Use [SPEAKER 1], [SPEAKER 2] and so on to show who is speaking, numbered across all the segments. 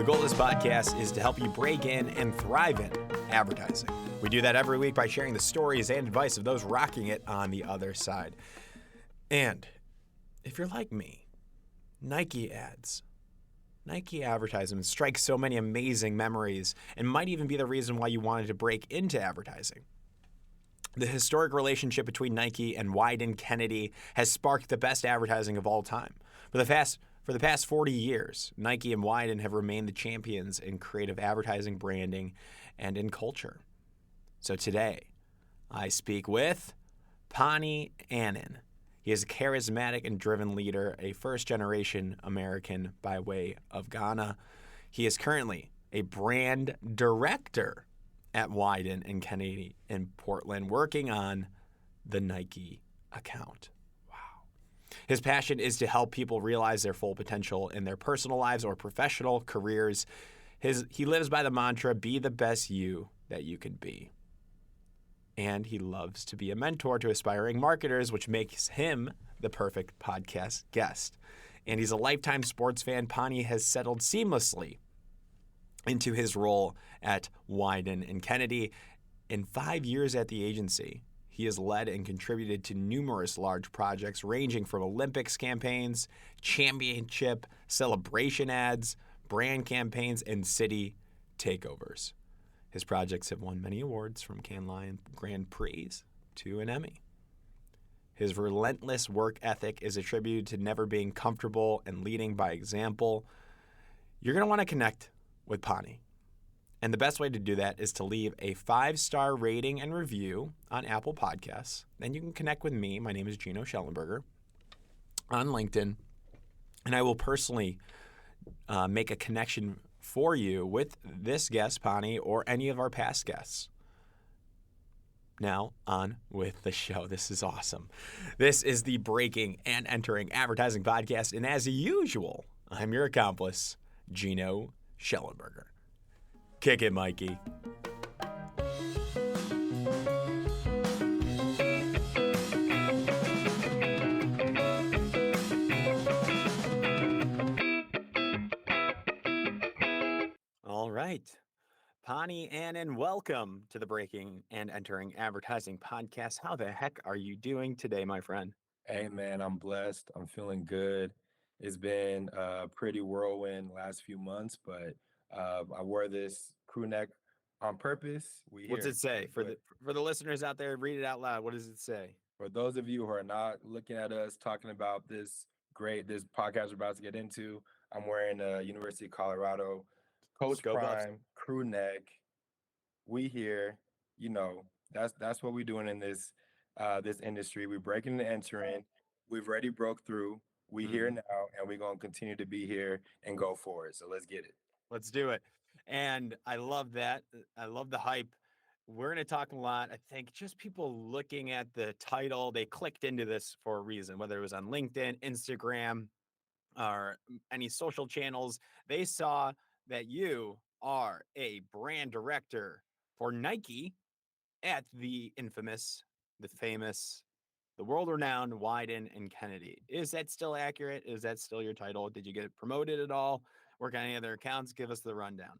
[SPEAKER 1] The goal of this podcast is to help you break in and thrive in advertising. We do that every week by sharing the stories and advice of those rocking it on the other side. And if you're like me, Nike advertisements strike so many amazing memories and might even be the reason why you wanted to break into advertising. The historic relationship between Nike and Wieden Kennedy has sparked the best advertising of all time. For the past 40 years, Nike and Wieden have remained the champions in creative advertising, branding, and in culture. So today, I speak with Paanii Annan. He is a charismatic and driven leader, a first-generation American by way of Ghana. He is currently a brand director at Wieden and Kennedy in Portland, working on the Nike account. Wow. His passion is to help people realize their full potential in their personal lives or professional careers. He lives by the mantra, be the best you that you can be. And he loves to be a mentor to aspiring marketers, which makes him the perfect podcast guest. And he's a lifetime sports fan. Paanii has settled seamlessly into his role at Wieden and Kennedy. In 5 years at the agency, he has led and contributed to numerous large projects ranging from Olympics campaigns, championship celebration ads, brand campaigns, and city takeovers. His projects have won many awards, from Cannes Lion Grand Prix to an Emmy. His relentless work ethic is attributed to never being comfortable and leading by example. You're going to want to connect with Paanii. And the best way to do that is to leave a 5-star rating and review on Apple Podcasts. Then you can connect with me. My name is Gino Schellenberger on LinkedIn. And I will personally make a connection for you with this guest, Paanii, or any of our past guests. Now, on with the show. This is awesome. This is the Breaking and Entering Advertising Podcast, and as usual, I'm your accomplice, Gino Schellenberger. Kick it, Mikey. All right. Paanii Annan, welcome to the Breaking and Entering Advertising Podcast. How the heck are you doing today, my friend?
[SPEAKER 2] Hey man, I'm blessed. I'm feeling good. It's been a pretty whirlwind last few months, but I wore this crew neck on purpose. We
[SPEAKER 1] What's
[SPEAKER 2] here.
[SPEAKER 1] it say?
[SPEAKER 2] But
[SPEAKER 1] For the listeners out there, read it out loud. What does it say?
[SPEAKER 2] for those of you who are not looking at us talking about this podcast we're about to get into, I'm wearing a University of Colorado
[SPEAKER 1] Let's
[SPEAKER 2] Coach
[SPEAKER 1] go Buffs.
[SPEAKER 2] Prime crew neck. We here, that's what we're doing in this industry. We're breaking and entering. We've already broke through. We here
[SPEAKER 1] Mhm.
[SPEAKER 2] now, and we're gonna continue to be here and go for it. So let's get it.
[SPEAKER 1] Let's do it. And I love that. I love the hype. We're going to talk a lot. I think just people looking at the title, they clicked into this for a reason, whether it was on LinkedIn, Instagram, or any social channels. They saw that you are a brand director for Nike at the infamous, the famous, the world-renowned Wieden and Kennedy. Is that still accurate? Is that still your title? Did you get promoted at all? Work on any other accounts? Give us the rundown.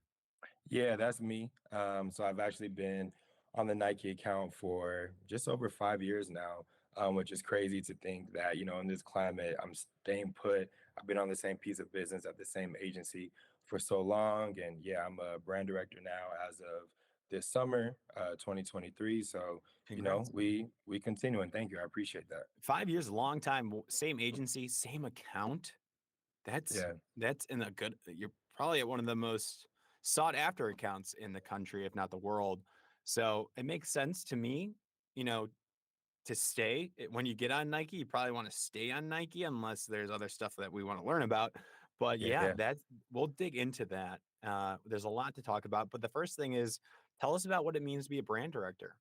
[SPEAKER 2] Yeah, that's me. So I've actually been on the Nike account for just over 5 years now, which is crazy to think that, in this climate, I'm staying put. I've been on the same piece of business at the same agency for so long. And yeah, I'm a brand director now as of this summer, 2023. So,
[SPEAKER 1] Congrats.
[SPEAKER 2] we continue, and thank you. I appreciate that.
[SPEAKER 1] 5 years, a long time. Same agency, same account. That's
[SPEAKER 2] Yeah.
[SPEAKER 1] that's in a good. You're probably at one of the most sought after accounts in the country, if not the world. So it makes sense to me, you know, to stay. When you get on Nike, you probably want to stay on Nike unless there's other stuff that we want to learn about. But yeah,
[SPEAKER 2] Yeah.
[SPEAKER 1] that we'll dig into that. There's a lot to talk about. But the first thing is, tell us about what it means to be a brand director.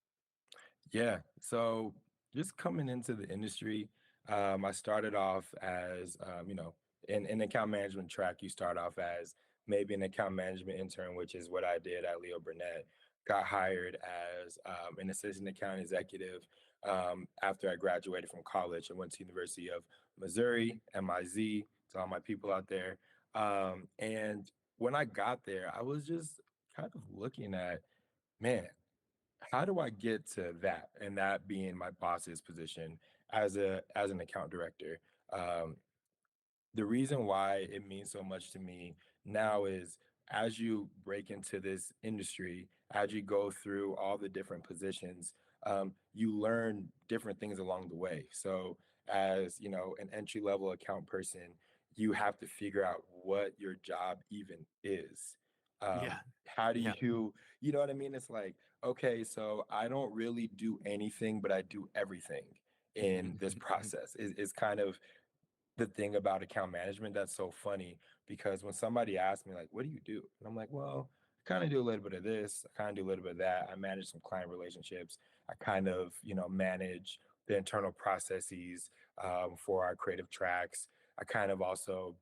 [SPEAKER 2] Yeah. So just coming into the industry, I started off as, in account management track, you start off as maybe an account management intern, which is what I did at Leo Burnett. Got hired as an assistant account executive after I graduated from college. I went to University of Missouri, MIZ, to all my people out there. And when I got there, I was just kind of looking at, man, how do I get to that? And that being my boss's position as an account director. Um, the reason why it means so much to me now is as you break into this industry, as you go through all the different positions, you learn different things along the way. So, as you know, an entry level account person, you have to figure out what your job even is.
[SPEAKER 1] Yeah.
[SPEAKER 2] How do
[SPEAKER 1] Yeah.
[SPEAKER 2] you know what I mean? It's like, okay, so I don't really do anything, but I do everything in this process. Is kind of the thing about account management that's so funny because when somebody asks me like, what do you do? And I'm like, well, I kind of do a little bit of this, I kind of do a little bit of that. I manage some client relationships. I kind of, manage the internal processes for our creative tracks. I kind of also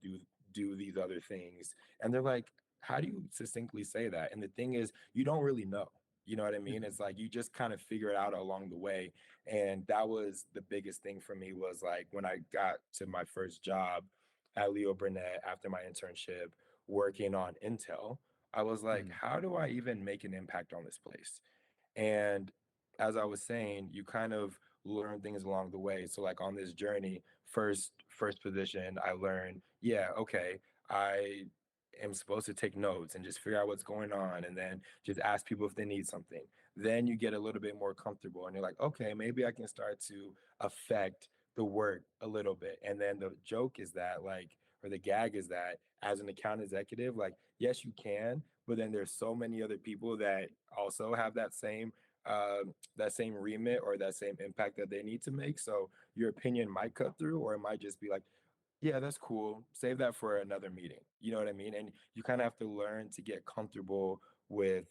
[SPEAKER 2] do these other things. And they're like, how do you succinctly say that? And the thing is, you don't really know. You know what I mean? It's like you just kind of figure it out along the way. And that was the biggest thing for me was like when I got to my first job at Leo Burnett after my internship working on Intel, I was like,
[SPEAKER 1] Mhm.
[SPEAKER 2] how do I even make an impact on this place? And as I was saying, you kind of learn things along the way. So like on this journey, first position, I learned, yeah, okay, I am supposed to take notes and just figure out what's going on and then just ask people if they need something. Then you get a little bit more comfortable and you're like, okay, maybe I can start to affect the work a little bit. And then the joke is that like or the gag is that as an account executive, like yes, you can, but then there's so many other people that also have that same remit or that same impact that they need to make. So your opinion might cut through, or it might just be like, yeah, that's cool. Save that for another meeting. You know what I mean? And you kind of have to learn to get comfortable with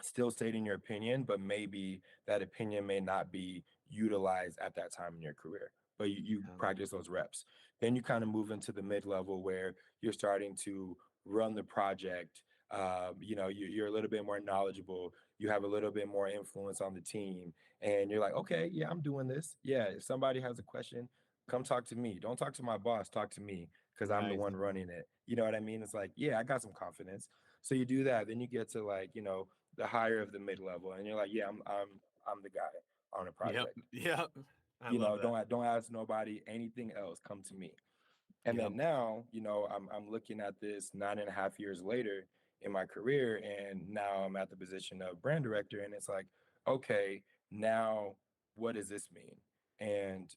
[SPEAKER 2] still stating your opinion, but maybe that opinion may not be utilized at that time in your career. But you
[SPEAKER 1] Um,
[SPEAKER 2] practice those reps. Then you kind of move into the mid level where you're starting to run the project. You're a little bit more knowledgeable. You have a little bit more influence on the team, and you're like, okay, yeah, I'm doing this. Yeah, if somebody has a question, come talk to me. Don't talk to my boss. Talk to me because I'm the
[SPEAKER 1] nice.
[SPEAKER 2] one running it. You know what I mean? It's like, yeah, I got some confidence. So you do that. Then you get to like, the higher of the mid level, and you're like, yeah, I'm the guy on a
[SPEAKER 1] Yep.
[SPEAKER 2] project.
[SPEAKER 1] Yep. I love that.
[SPEAKER 2] Don't ask nobody anything else. Come to me. And
[SPEAKER 1] Yep.
[SPEAKER 2] then now, I'm looking at this 9.5 years later in my career, and now I'm at the position of brand director, and it's like, okay, now what does this mean? And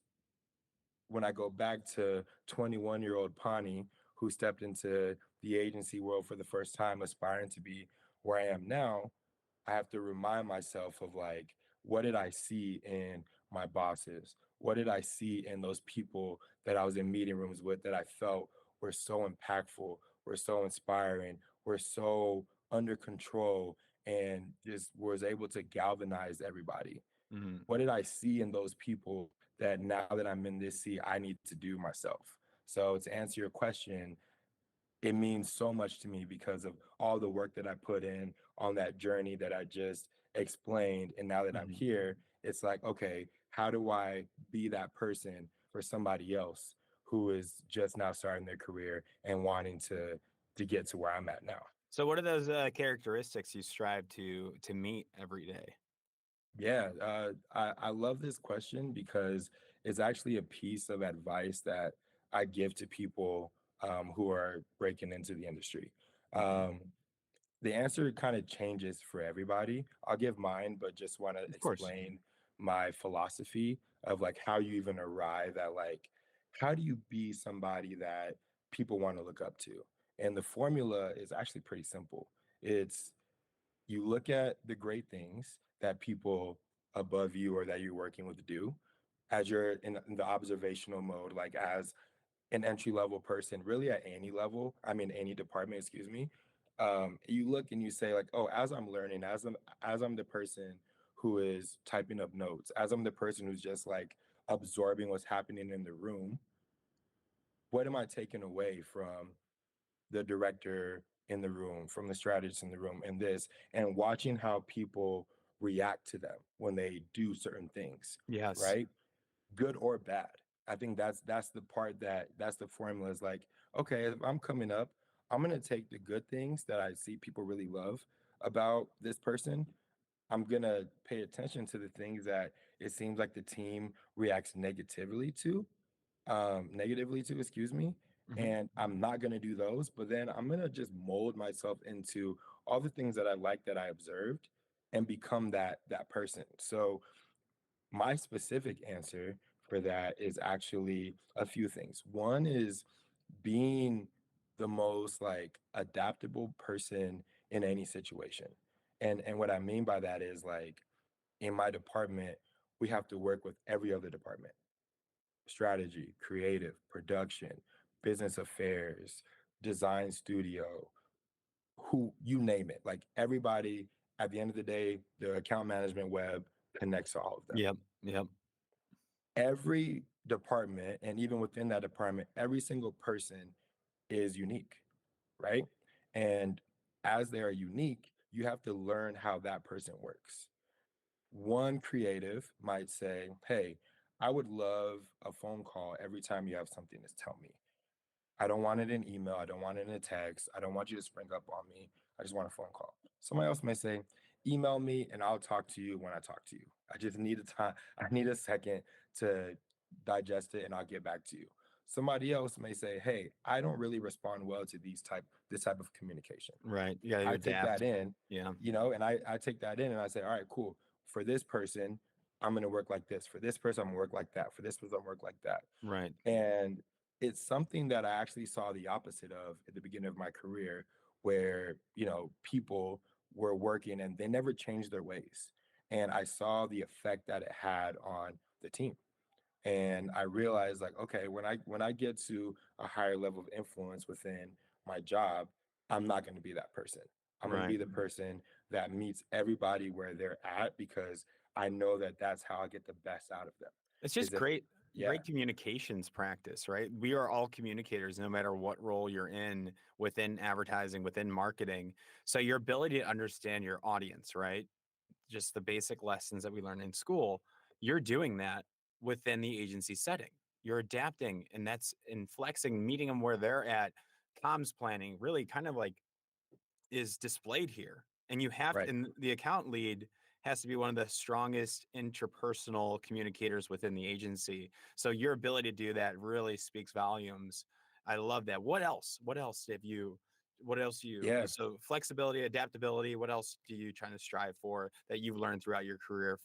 [SPEAKER 2] when I go back to 21-year-old Paanii, who stepped into the agency world for the first time, aspiring to be where I am now, I have to remind myself of like, what did I see in my bosses? What did I see in those people that I was in meeting rooms with that I felt were so impactful, were so inspiring, were so under control, and just was able to galvanize everybody?
[SPEAKER 1] Mhm.
[SPEAKER 2] What did I see in those people that now that I'm in this seat, I need to do myself? So to answer your question, it means so much to me because of all the work that I put in on that journey that I just explained. And now that I'm
[SPEAKER 1] Mhm.
[SPEAKER 2] here, it's like, okay, how do I be that person for somebody else who is just now starting their career and wanting to get to where I'm at now?
[SPEAKER 1] So, what are those characteristics you strive to meet every day?
[SPEAKER 2] Yeah, I love this question because it's actually a piece of advice that I give to people who are breaking into the industry.
[SPEAKER 1] Mhm.
[SPEAKER 2] Um, The answer kind of changes for everybody. I'll give mine, but just want to
[SPEAKER 1] Of course.
[SPEAKER 2] explain my philosophy of like how you even arrive at like how do you be somebody that people want to look up to? And the formula is actually pretty simple. It's you look at the great things that people above you or that you're working with do as you're in the observational mode, like as an entry level person, really at any level, I mean any department, excuse me. You look and you say like, oh, as I'm learning, as I'm the person who is typing up notes, as I'm the person who's just like absorbing what's happening in the room, what am I taking away from the director in the room, from the strategist in the room, and this, and watching how people react to them when they do certain things,
[SPEAKER 1] Yes.
[SPEAKER 2] right? Good or bad. I think that's the part that's the formula is like, okay, if I'm coming up, I'm gonna take the good things that I see people really love about this person. I'm gonna pay attention to the things that it seems like the team reacts negatively to, excuse me.
[SPEAKER 1] Hmm.
[SPEAKER 2] And I'm not gonna do those, but then I'm gonna just mold myself into all the things that I like that I observed and become that person. So my specific answer for that is actually a few things. One is being the most like adaptable person in any situation. And what I mean by that is like in my department, we have to work with every other department. Strategy, creative, production, business affairs, design studio, who you name it. Like everybody at the end of the day, the account management web connects to all of them.
[SPEAKER 1] Yep. Yep.
[SPEAKER 2] Every department, and even within that department, every single person is unique, right? And as they are unique, you have to learn how that person works. One creative might say, hey, I would love a phone call every time you have something to tell me. I don't want it in email. I don't want it in a text. I don't want you to spring up on me. I just want a phone call. Somebody else may say, email me and I'll talk to you when I talk to you. I just need a time. I need a second to digest it and I'll get back to you. Somebody else may say, hey, I don't really respond well to this type of communication.
[SPEAKER 1] Right. You got to
[SPEAKER 2] I take that
[SPEAKER 1] adapt.
[SPEAKER 2] in,
[SPEAKER 1] Yeah.
[SPEAKER 2] and I take that in and I say, all right, cool. For this person, I'm going to work like this. For this person, I'm going to work like that. For this person, I'm going to work like that.
[SPEAKER 1] Right.
[SPEAKER 2] And it's something that I actually saw the opposite of at the beginning of my career, where, people were working and they never changed their ways. And I saw the effect that it had on the team. And I realized like, okay, when I get to a higher level of influence within my job, I'm not going to be that person. I'm going to
[SPEAKER 1] Right.
[SPEAKER 2] be the person that meets everybody where they're at because I know that that's how I get the best out of them.
[SPEAKER 1] It's
[SPEAKER 2] Is
[SPEAKER 1] just
[SPEAKER 2] if
[SPEAKER 1] great,
[SPEAKER 2] Yeah,
[SPEAKER 1] great communications practice, right? We are all communicators, no matter what role you're in within advertising, within marketing. So your ability to understand your audience, right? Just the basic lessons that we learn in school, you're doing that within the agency setting. You're adapting, and that's in flexing, meeting them where they're at. Comms planning really kind of like is displayed here. And you have to,
[SPEAKER 2] right.
[SPEAKER 1] and the account lead has to be one of the strongest interpersonal communicators within the agency. So your ability to do that really speaks volumes. I love that. What else? What else
[SPEAKER 2] Yeah,
[SPEAKER 1] so flexibility, adaptability, what else do you trying to strive for that you've learned throughout your career?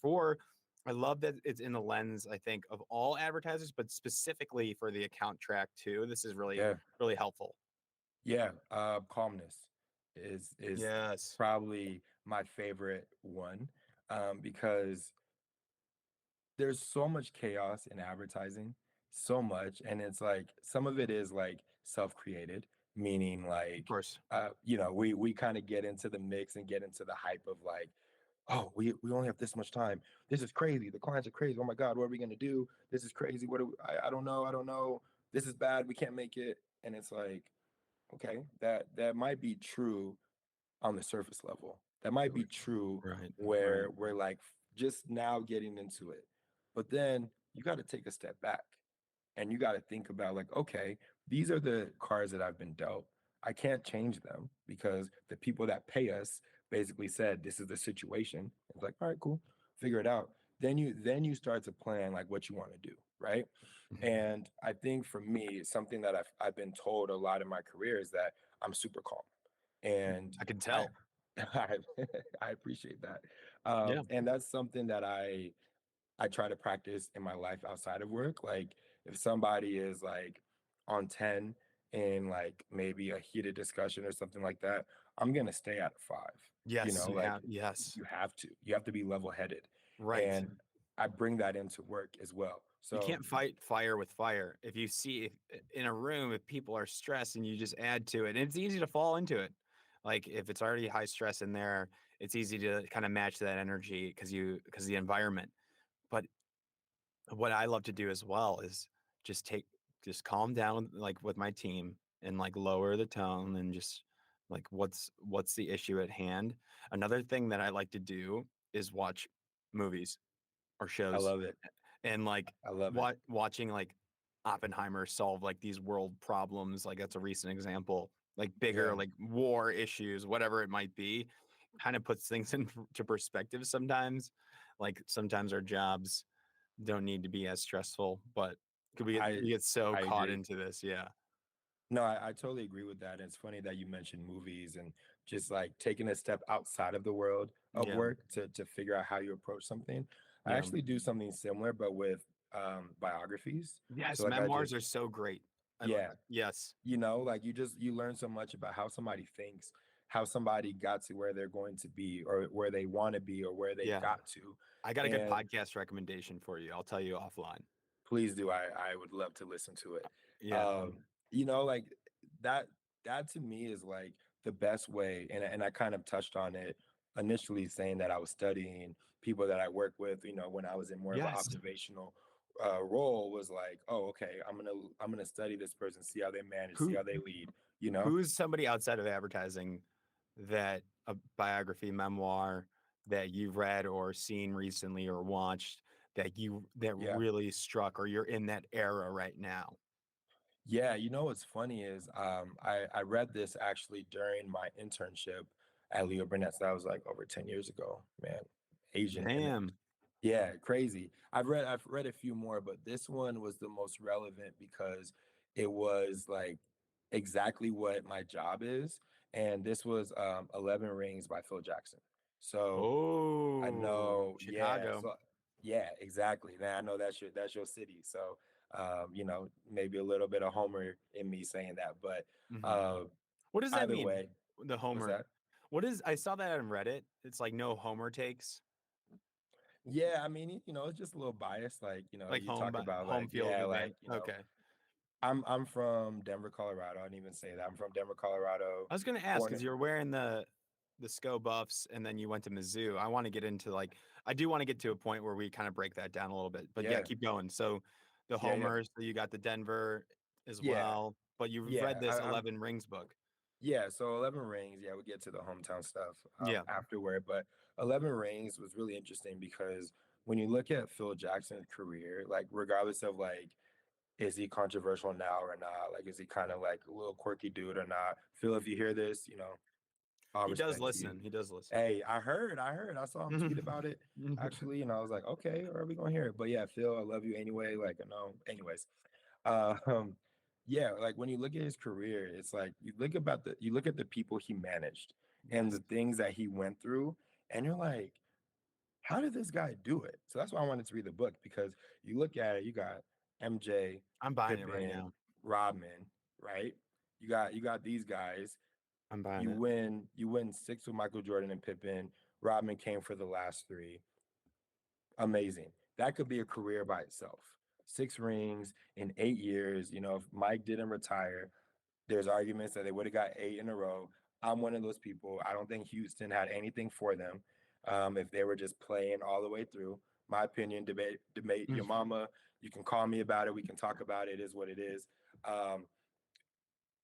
[SPEAKER 1] I love that it's in the lens, I think, of all advertisers, but specifically for the account track too. This is really,
[SPEAKER 2] yeah,
[SPEAKER 1] really helpful.
[SPEAKER 2] yeah. Calmness is
[SPEAKER 1] Yes.
[SPEAKER 2] probably my favorite one, because there's so much chaos in advertising, so much, and it's like some of it is like self-created, meaning
[SPEAKER 1] Of
[SPEAKER 2] like,
[SPEAKER 1] course.
[SPEAKER 2] we kind of get into the mix and get into the hype of like, oh, we only have this much time. This is crazy. The clients are crazy. Oh my God, what are we gonna do? This is crazy. I don't know. I don't know. This is bad. We can't make it. And it's like, okay, that might be true on the surface level. That might be true
[SPEAKER 1] Right. Right.
[SPEAKER 2] where we're like just now getting into it. But then you got to take a step back and you got to think about like, okay, these are the cards that I've been dealt. I can't change them because the people that pay us basically said this is the situation. It's like, all right, cool, figure it out. Then you start to plan like what you want to do, right? And I think for me, something that I've been told a lot in my career is that I'm super calm, and
[SPEAKER 1] I can
[SPEAKER 2] I
[SPEAKER 1] tell.
[SPEAKER 2] I, I appreciate that,
[SPEAKER 1] Yeah.
[SPEAKER 2] and that's something that I try to practice in my life outside of work. Like if somebody is like on 10 in like maybe a heated discussion or something like that, I'm gonna stay at a five.
[SPEAKER 1] Yes, you
[SPEAKER 2] Like
[SPEAKER 1] have. Yes.
[SPEAKER 2] you have to be level headed,
[SPEAKER 1] Right.
[SPEAKER 2] and I bring that into work as well.
[SPEAKER 1] You
[SPEAKER 2] So
[SPEAKER 1] can't fight fire with fire. If you see in a room, if people are stressed and you just add to it, and it's easy to fall into it. Like if it's already high stress in there, it's easy to kind of match that energy because the environment. But what I love to do as well is just just calm down like with my team and like lower the tone and just like what's the issue at hand. Another thing that I like to do is watch movies or
[SPEAKER 2] I
[SPEAKER 1] shows
[SPEAKER 2] love it.
[SPEAKER 1] and like
[SPEAKER 2] I love it.
[SPEAKER 1] watching like Oppenheimer solve like these world problems. Like that's a recent example. like bigger,
[SPEAKER 2] Yeah,
[SPEAKER 1] like war issues, whatever it might be, kind of puts things into perspective sometimes. Like sometimes our jobs don't need to be as stressful, but
[SPEAKER 2] I
[SPEAKER 1] we get so
[SPEAKER 2] I
[SPEAKER 1] caught
[SPEAKER 2] agree.
[SPEAKER 1] into this. Yeah.
[SPEAKER 2] No, I totally agree with that. And it's funny that you mentioned movies and just like taking a step outside of the world of
[SPEAKER 1] Yeah.
[SPEAKER 2] work to figure out how you approach something. I
[SPEAKER 1] Yeah.
[SPEAKER 2] actually do something similar, but with biographies. So
[SPEAKER 1] Yes.
[SPEAKER 2] like I
[SPEAKER 1] Memoirs
[SPEAKER 2] just,
[SPEAKER 1] are so great.
[SPEAKER 2] yeah,
[SPEAKER 1] Yes.
[SPEAKER 2] like you learn so much about how somebody thinks, how somebody got to where they're going to be or where they want to be or where they
[SPEAKER 1] Yeah.
[SPEAKER 2] got to.
[SPEAKER 1] I got a good
[SPEAKER 2] And
[SPEAKER 1] podcast recommendation for you. I'll tell you offline.
[SPEAKER 2] please do. I would love to listen to it.
[SPEAKER 1] Yeah.
[SPEAKER 2] Like that that to me is like the best way. And I kind of touched on it initially saying that I was studying people that I work with, when I was in more of an
[SPEAKER 1] Yes.
[SPEAKER 2] observational role was like, oh, okay, I'm gonna study this person, see how they manage, see
[SPEAKER 1] Who
[SPEAKER 2] how they lead, you know?
[SPEAKER 1] who's somebody outside of advertising that a biography memoir that you've read or seen recently or watched that
[SPEAKER 2] Yeah.
[SPEAKER 1] really struck or you're in that era right now?
[SPEAKER 2] Yeah, what's funny is I read this actually during my internship at Leo Burnett. So that was like over 10 years ago, man. Asian. And
[SPEAKER 1] Damn.
[SPEAKER 2] yeah, crazy. I've read a few more, but this one was the most relevant because it was like exactly what my job is. And this was 11 Rings by Phil Jackson. So I
[SPEAKER 1] Oh,
[SPEAKER 2] know, yeah.
[SPEAKER 1] Chicago.
[SPEAKER 2] So yeah, exactly. Man, I know that's your city. So maybe a little bit of Homer in me saying that, but
[SPEAKER 1] Mhm.
[SPEAKER 2] uh
[SPEAKER 1] What does that
[SPEAKER 2] either
[SPEAKER 1] mean?
[SPEAKER 2] way,
[SPEAKER 1] The
[SPEAKER 2] what's
[SPEAKER 1] Homer.
[SPEAKER 2] that?
[SPEAKER 1] What is I saw that on Reddit. It's like no Homer takes,
[SPEAKER 2] Yeah, I mean, it's just a little biased. Like,
[SPEAKER 1] like
[SPEAKER 2] you talk about
[SPEAKER 1] home
[SPEAKER 2] like,
[SPEAKER 1] field
[SPEAKER 2] yeah,
[SPEAKER 1] advantage.
[SPEAKER 2] like,
[SPEAKER 1] Okay.
[SPEAKER 2] I'm from Denver, Colorado. I didn't even say that. I'm from Denver, Colorado.
[SPEAKER 1] I was gonna ask
[SPEAKER 2] Born
[SPEAKER 1] because
[SPEAKER 2] in,
[SPEAKER 1] you're wearing the SCO buffs and then you went to Mizzou. I want to get into like I do want to get to a point where we kind of break that down a little bit. But yeah,
[SPEAKER 2] yeah,
[SPEAKER 1] keep going. So the
[SPEAKER 2] yeah, yeah,
[SPEAKER 1] homers, so you got the Denver as
[SPEAKER 2] yeah,
[SPEAKER 1] well, but you've read
[SPEAKER 2] yeah.
[SPEAKER 1] this
[SPEAKER 2] I'm
[SPEAKER 1] 11 Rings book.
[SPEAKER 2] Yeah, so 11 Rings, yeah, we get to the hometown stuff
[SPEAKER 1] Yeah.
[SPEAKER 2] afterward, but 11 Rings was really interesting because when you look at Phil Jackson's career, like regardless of like, is he controversial now or not? Like, is he kind of like a little quirky dude or not? Phil, if you hear this, all
[SPEAKER 1] He does
[SPEAKER 2] respect to you.
[SPEAKER 1] listen. He does listen.
[SPEAKER 2] Hey, I saw him tweet about it actually, and I was like, okay, are we gonna hear it? But yeah, Phil, I love you anyway. Like, no, anyways. Um, yeah, like when you look at his career, it's like you look at the people he managed and
[SPEAKER 1] Yes.
[SPEAKER 2] the things that he went through, and you're like, how did this guy do it? So that's why I wanted to read the book because you look at it, you got MJ,
[SPEAKER 1] I'm buying it right
[SPEAKER 2] Pippen,
[SPEAKER 1] now.
[SPEAKER 2] Rodman, right? You got these guys.
[SPEAKER 1] I'm buying
[SPEAKER 2] You
[SPEAKER 1] it.
[SPEAKER 2] win, you win six with Michael Jordan and Pippen. Rodman came for the last three. Amazing. That could be a career by itself. Six rings in 8 years. If Mike didn't retire, there's arguments that they would have got eight in a row. I'm one of those people. I don't think Houston had anything for them if they were just playing all the way through. My opinion, debate your mama. You can call me about it. We can talk about it. It is what it is. Um,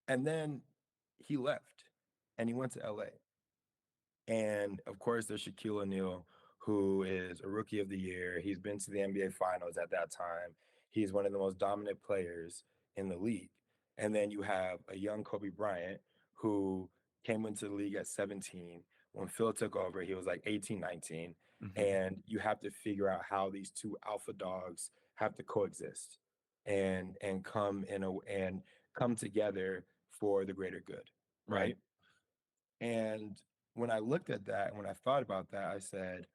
[SPEAKER 2] and then he left and he went to LA. And of course, there's Shaquille O'Neal, who is a rookie of the year. He's been to the NBA Finals at that time. He's one of the most dominant players in the league. And then you have a young Kobe Bryant who came into the league at 17. When Phil took over, he was like 18, 19.
[SPEAKER 1] Mhm.
[SPEAKER 2] And you have to figure out how these two alpha dogs have to coexist and come together for the greater good,
[SPEAKER 1] Right.
[SPEAKER 2] right? And when I looked at that and when I thought about that, I said,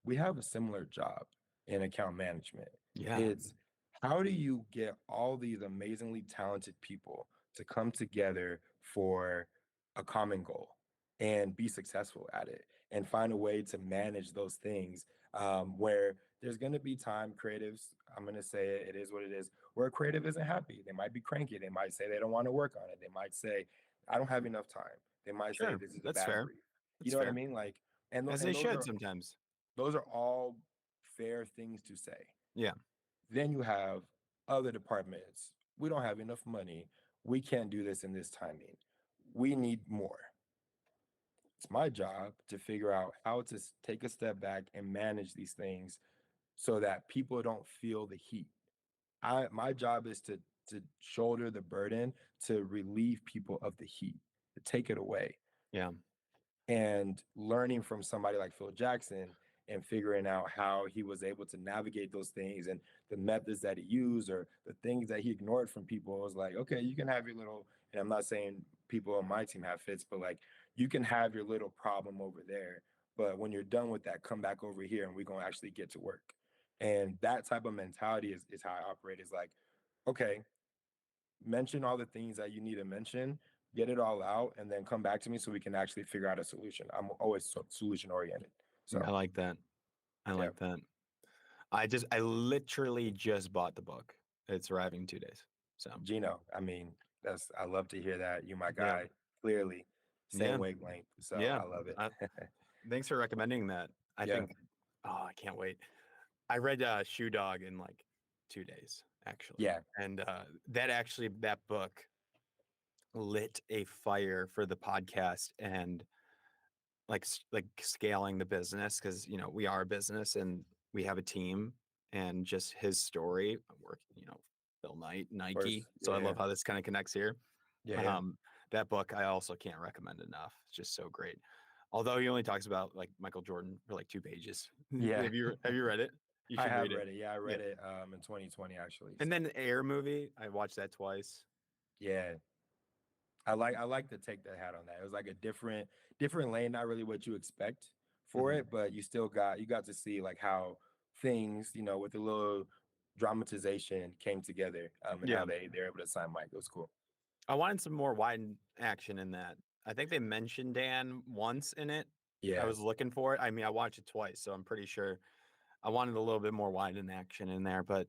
[SPEAKER 2] we have a similar job in account management.
[SPEAKER 1] Yeah.
[SPEAKER 2] It's how do you get all these amazingly talented people to come together for a common goal and be successful at it and find a way to manage those things where there's going to be time creatives. I'm going to say it is what it is, where a creative isn't happy. They might be cranky. They might say they don't want to work on it. They might say, I don't have enough time. They might say
[SPEAKER 1] Sure.
[SPEAKER 2] this is a
[SPEAKER 1] That's
[SPEAKER 2] bad
[SPEAKER 1] fair.
[SPEAKER 2] brief. You
[SPEAKER 1] That's
[SPEAKER 2] know what I
[SPEAKER 1] fair.
[SPEAKER 2] mean? Like, and
[SPEAKER 1] As they
[SPEAKER 2] and those
[SPEAKER 1] should
[SPEAKER 2] are
[SPEAKER 1] sometimes.
[SPEAKER 2] those are all fair things to say.
[SPEAKER 1] Yeah.
[SPEAKER 2] Then you have other departments. We don't have enough money. We can't do this in this timing. We need more. It's my job to figure out how to take a step back and manage these things so that people don't feel the heat. My job is to shoulder the burden to relieve people of the heat. take it away.
[SPEAKER 1] Yeah.
[SPEAKER 2] And learning from somebody like Phil Jackson and figuring out how he was able to navigate those things and the methods that he used or the things that he ignored from people. It was like, okay, you can have your little, and I'm not saying people on my team have fits, but like you can have your little problem over there. But when you're done with that, come back over here and we're gonna actually get to work. And that type of mentality is how I operate. Is like, okay, mention all the things that you need to mention, get it all out, and then come back to me so we can actually figure out a solution. I'm always solution oriented.
[SPEAKER 1] I
[SPEAKER 2] So
[SPEAKER 1] like that. I
[SPEAKER 2] yeah,
[SPEAKER 1] like that. I literally just bought the book. It's arriving in 2 days. So
[SPEAKER 2] Gino, I mean, that's I love to hear that. You my
[SPEAKER 1] yeah,
[SPEAKER 2] guy, clearly. Same
[SPEAKER 1] yeah,
[SPEAKER 2] wavelength. So
[SPEAKER 1] yeah.
[SPEAKER 2] I love it.
[SPEAKER 1] Uh, Thanks for recommending that. I
[SPEAKER 2] Yeah.
[SPEAKER 1] think. Oh, I can't wait. I read Shoe Dog in like 2 days, actually,
[SPEAKER 2] Yeah.
[SPEAKER 1] and that book lit a fire for the podcast and like scaling the business because we are a business and we have a team and just his story work Phil Knight,
[SPEAKER 2] Of course.
[SPEAKER 1] Nike, so I
[SPEAKER 2] Yeah.
[SPEAKER 1] love how this kind of connects here.
[SPEAKER 2] Yeah. Yeah.
[SPEAKER 1] um that book I also can't recommend enough. It's just so great, although he only talks about like Michael Jordan for like 2 pages.
[SPEAKER 2] Yeah.
[SPEAKER 1] Have you read it? You
[SPEAKER 2] I
[SPEAKER 1] should
[SPEAKER 2] have
[SPEAKER 1] read it.
[SPEAKER 2] read it. Yeah, I
[SPEAKER 1] Yeah.
[SPEAKER 2] read it in 2020 actually.
[SPEAKER 1] And
[SPEAKER 2] So
[SPEAKER 1] then the Air movie, I watched that twice.
[SPEAKER 2] yeah. I like to take the hat on that. It was like a different lane, not really what you expect for
[SPEAKER 1] Mhm.
[SPEAKER 2] it, but you got to see like how things, with a little dramatization came together, and
[SPEAKER 1] Yeah,
[SPEAKER 2] how they're able to sign Mike. It was cool.
[SPEAKER 1] I wanted some more wide action in that. I think they mentioned Dan once in it. I
[SPEAKER 2] Yeah.
[SPEAKER 1] was looking for it. I mean, I watched it twice, so I'm pretty sure I wanted a little bit more wide in action in there. But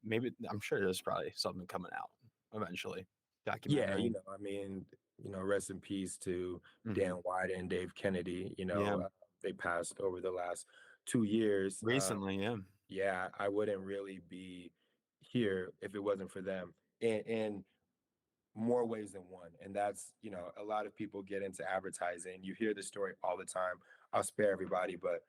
[SPEAKER 1] maybe I'm sure there's probably something coming out eventually.
[SPEAKER 2] Yeah,
[SPEAKER 1] Documentary.
[SPEAKER 2] I mean, rest in peace to
[SPEAKER 1] Hmm.
[SPEAKER 2] Dan White and Dave Kennedy.
[SPEAKER 1] Yeah,
[SPEAKER 2] They passed over the last 2 years.
[SPEAKER 1] recently. Yeah,
[SPEAKER 2] Yeah, I wouldn't really be here if it wasn't for them. In more ways than one. And that's, a lot of people get into advertising. You hear the story all the time. I'll spare everybody, but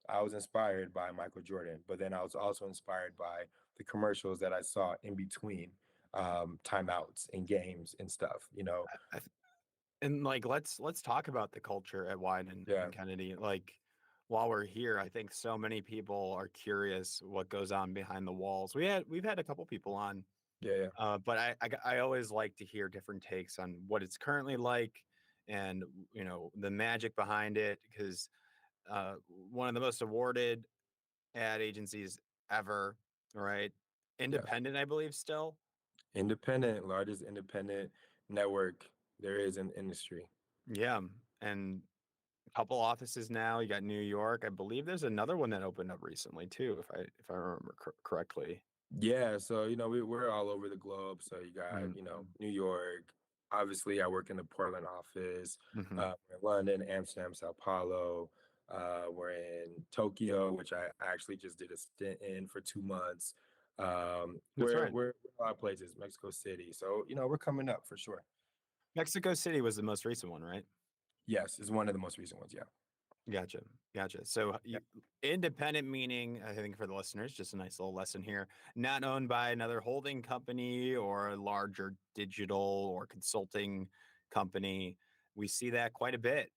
[SPEAKER 2] I was inspired by Michael Jordan, but then I was also inspired by the commercials that I saw in between timeouts and games and stuff.
[SPEAKER 1] I, and like let's talk about the culture at Wieden
[SPEAKER 2] Yeah,
[SPEAKER 1] and Kennedy. Like while we're here, I think so many people are curious what goes on behind the walls. We've had a couple people on.
[SPEAKER 2] yeah, yeah,
[SPEAKER 1] But I always like to hear different takes on what it's currently like and the magic behind it because uh, one of the most awarded ad agencies ever, right?
[SPEAKER 2] yeah.
[SPEAKER 1] Independent, I believe, still.
[SPEAKER 2] Independent, largest independent network there is in the industry.
[SPEAKER 1] Yeah, and a couple offices now. You got New York. I believe there's another one that opened up recently too, if I remember correctly.
[SPEAKER 2] Yeah, so we're all over the globe. So you got
[SPEAKER 1] Mm-hmm.
[SPEAKER 2] New York. Obviously, I work in the Portland office.
[SPEAKER 1] Mm-hmm.
[SPEAKER 2] We're in London, Amsterdam, Sao Paulo. We're in Tokyo, which I actually just did a stint in for 2 months.
[SPEAKER 1] That's right.
[SPEAKER 2] We're a lot of places, Mexico City. So we're coming up for sure.
[SPEAKER 1] Mexico City was the most recent one, right?
[SPEAKER 2] Yes, it's one of the most recent ones. Yeah,
[SPEAKER 1] Gotcha. Gotcha. So
[SPEAKER 2] yeah,
[SPEAKER 1] independent meaning, I think for the listeners, just a nice little lesson here, not owned by another holding company or a larger digital or consulting company. We see that quite a bit.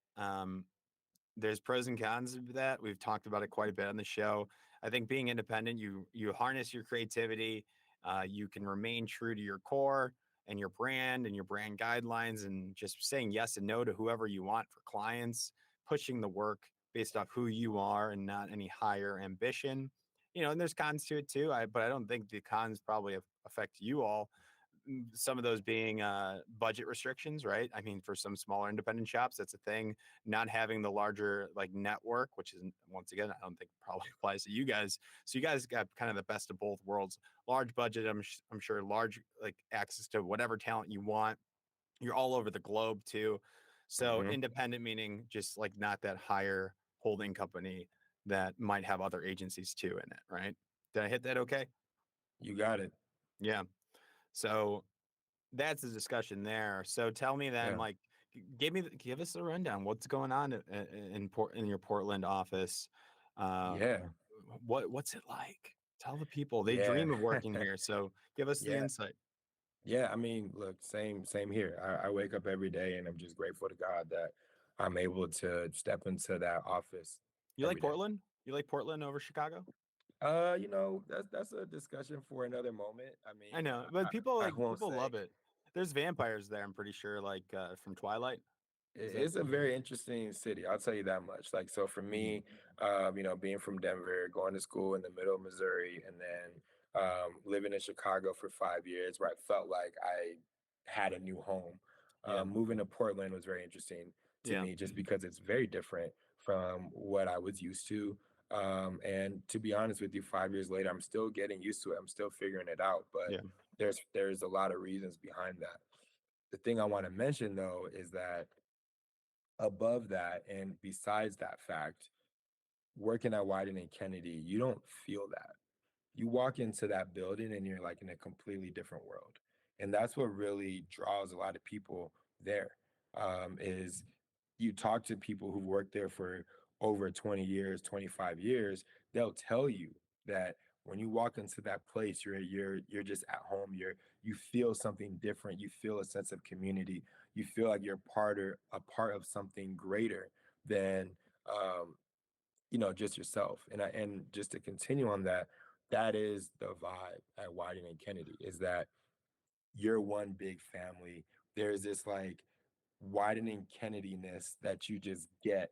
[SPEAKER 1] There's pros and cons of that. We've talked about it quite a bit on the show. I think being independent, you harness your creativity. You can remain true to your core and your brand guidelines, and just saying yes and no to whoever you want for clients, pushing the work based off who you are and not any higher ambition. And there's cons to it too. But I don't think the cons probably affect you all, some of those being budget restrictions, right? I mean, for some smaller independent shops, that's a thing. Not having the larger like network, which is once again, I don't think probably applies to you guys. So you guys got kind of the best of both worlds. Large budget, I'm sure, large like access to whatever talent you want. You're all over the globe too. So
[SPEAKER 2] hmm
[SPEAKER 1] independent meaning just like not that higher holding company that might have other agencies too in it, right? Did I hit that okay?
[SPEAKER 2] you got it.
[SPEAKER 1] Yeah. So that's the discussion there. So tell me then,
[SPEAKER 2] Yeah,
[SPEAKER 1] like, give us a rundown. What's going on in your Portland office? Uh,
[SPEAKER 2] yeah,
[SPEAKER 1] what's it like? Tell the people. They
[SPEAKER 2] yeah,
[SPEAKER 1] dream of working here. So give us the
[SPEAKER 2] yeah.
[SPEAKER 1] insight.
[SPEAKER 2] Yeah, I mean, look, same here. I wake up every day and I'm just grateful to God that I'm able to step into that office
[SPEAKER 1] You like
[SPEAKER 2] every day.
[SPEAKER 1] Portland? You like Portland over Chicago?
[SPEAKER 2] That's a discussion for another moment. I
[SPEAKER 1] I
[SPEAKER 2] mean,
[SPEAKER 1] know, but people
[SPEAKER 2] I won't
[SPEAKER 1] people
[SPEAKER 2] say
[SPEAKER 1] love it. There's vampires there, I'm pretty sure, like from Twilight. Is that
[SPEAKER 2] it's a very interesting city. I'll tell you that much. Like, so for
[SPEAKER 1] Mhm.
[SPEAKER 2] me, being from Denver, going to school in the middle of Missouri, and then living in Chicago for 5 years, where I felt like I had a new home.
[SPEAKER 1] Yeah,
[SPEAKER 2] Moving to Portland was very interesting to
[SPEAKER 1] yeah,
[SPEAKER 2] me, just because it's very different from what I was used to. And to be honest with you, 5 years later, I'm still getting used to it. I'm still figuring it out, but
[SPEAKER 1] yeah.
[SPEAKER 2] there's a lot of reasons behind that. The thing I want to mention though is that above that and besides that fact, working at Wieden and Kennedy, you don't feel that. You walk into that building and you're like in a completely different world. And that's what really draws a lot of people there. Is you talk to people who've worked there for over 20 years, 25 years, they'll tell you that when you walk into that place, you're just at home. You feel something different. You feel a sense of community. You feel like you're a part of something greater than um, just yourself. And just to continue on that, that is the vibe at Wieden and Kennedy, is that you're one big family. There's this like widening Kennedy-ness that you just get